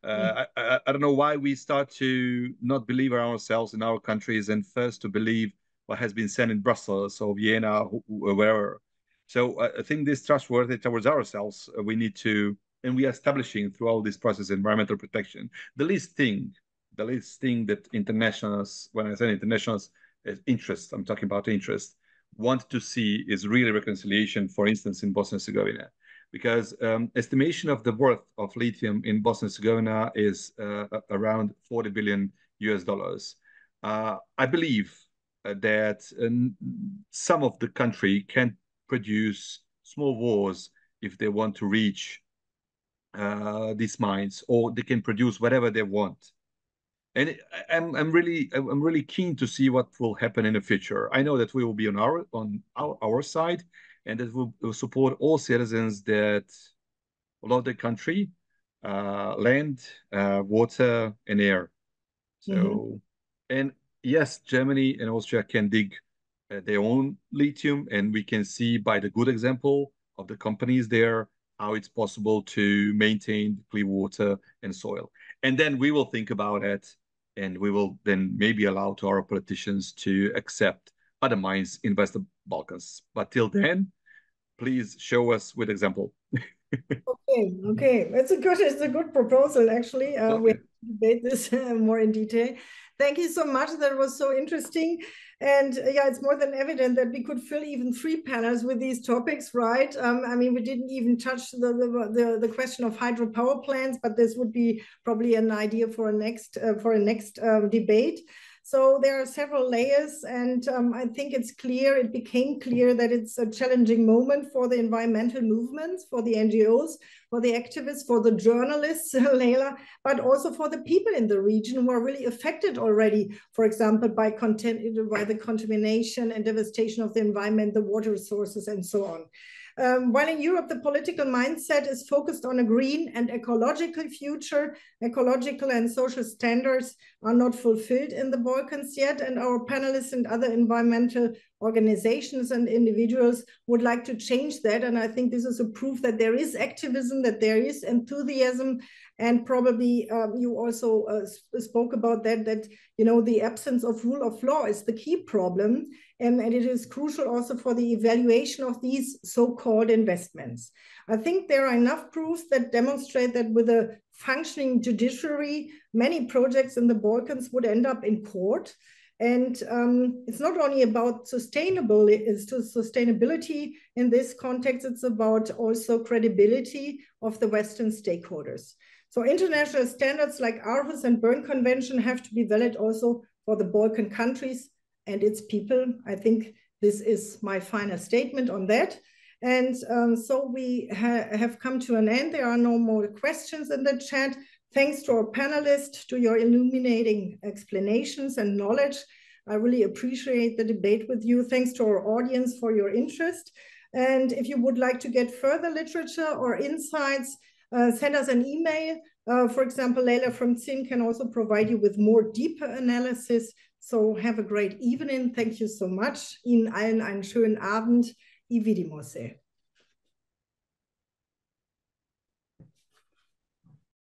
I don't know why we start to not believe ourselves in our countries and first to believe what has been said in Brussels or Vienna or wherever. So I think this trustworthy towards ourselves, we need to, and we are establishing throughout this process environmental protection. The least thing that internationals, when I say internationals, is interest, I'm talking about interest, want to see is really reconciliation, for instance, in Bosnia and Herzegovina. Because estimation of the worth of lithium in Bosnia and Herzegovina is around $40 billion US. I believe that some of the country can produce small wars if they want to reach these mines, or they can produce whatever they want. And I'm really keen to see what will happen in the future. I know that we will be on our side, and that will support all citizens that love their country, land, water, and air. So, and yes, Germany and Austria can dig their own lithium, and we can see by the good example of the companies there how it's possible to maintain clean water and soil. And then we will think about it, and we will then maybe allow to our politicians to accept other mines in West Balkans. But till then, please show us with example. Okay. It's a good proposal, actually. Okay. We have to debate this more in detail. Thank you so much. That was so interesting. And yeah, it's more than evident that we could fill even 3 panels with these topics, right? I mean, we didn't even touch the question of hydropower plants, but this would be probably an idea for a next debate. So there are several layers, and I think it became clear that it's a challenging moment for the environmental movements, for the NGOs, for the activists, for the journalists, Leila, but also for the people in the region who are really affected already, for example, by the contamination and devastation of the environment, the water resources, and so on. While in Europe, the political mindset is focused on a green and ecological future, ecological and social standards are not fulfilled in the Balkans yet, and our panelists and other environmental organizations and individuals would like to change that. And I think this is a proof that there is activism, that there is enthusiasm, and probably you also spoke about that the absence of rule of law is the key problem. And it is crucial also for the evaluation of these so-called investments. I think there are enough proofs that demonstrate that with a functioning judiciary, many projects in the Balkans would end up in court. And it's not only about sustainability in this context, it's about also credibility of the Western stakeholders. So international standards like Aarhus and Bern Convention have to be valid also for the Balkan countries and its people. I think this is my final statement on that. And so we have come to an end. There are no more questions in the chat. Thanks to our panelists, to your illuminating explanations and knowledge. I really appreciate the debate with you. Thanks to our audience for your interest. And if you would like to get further literature or insights, send us an email. For example, Leila from Ziel can also provide you with more deeper analysis. So have a great evening. Thank you so much. Ihnen allen einen schönen Abend. I vidimo se.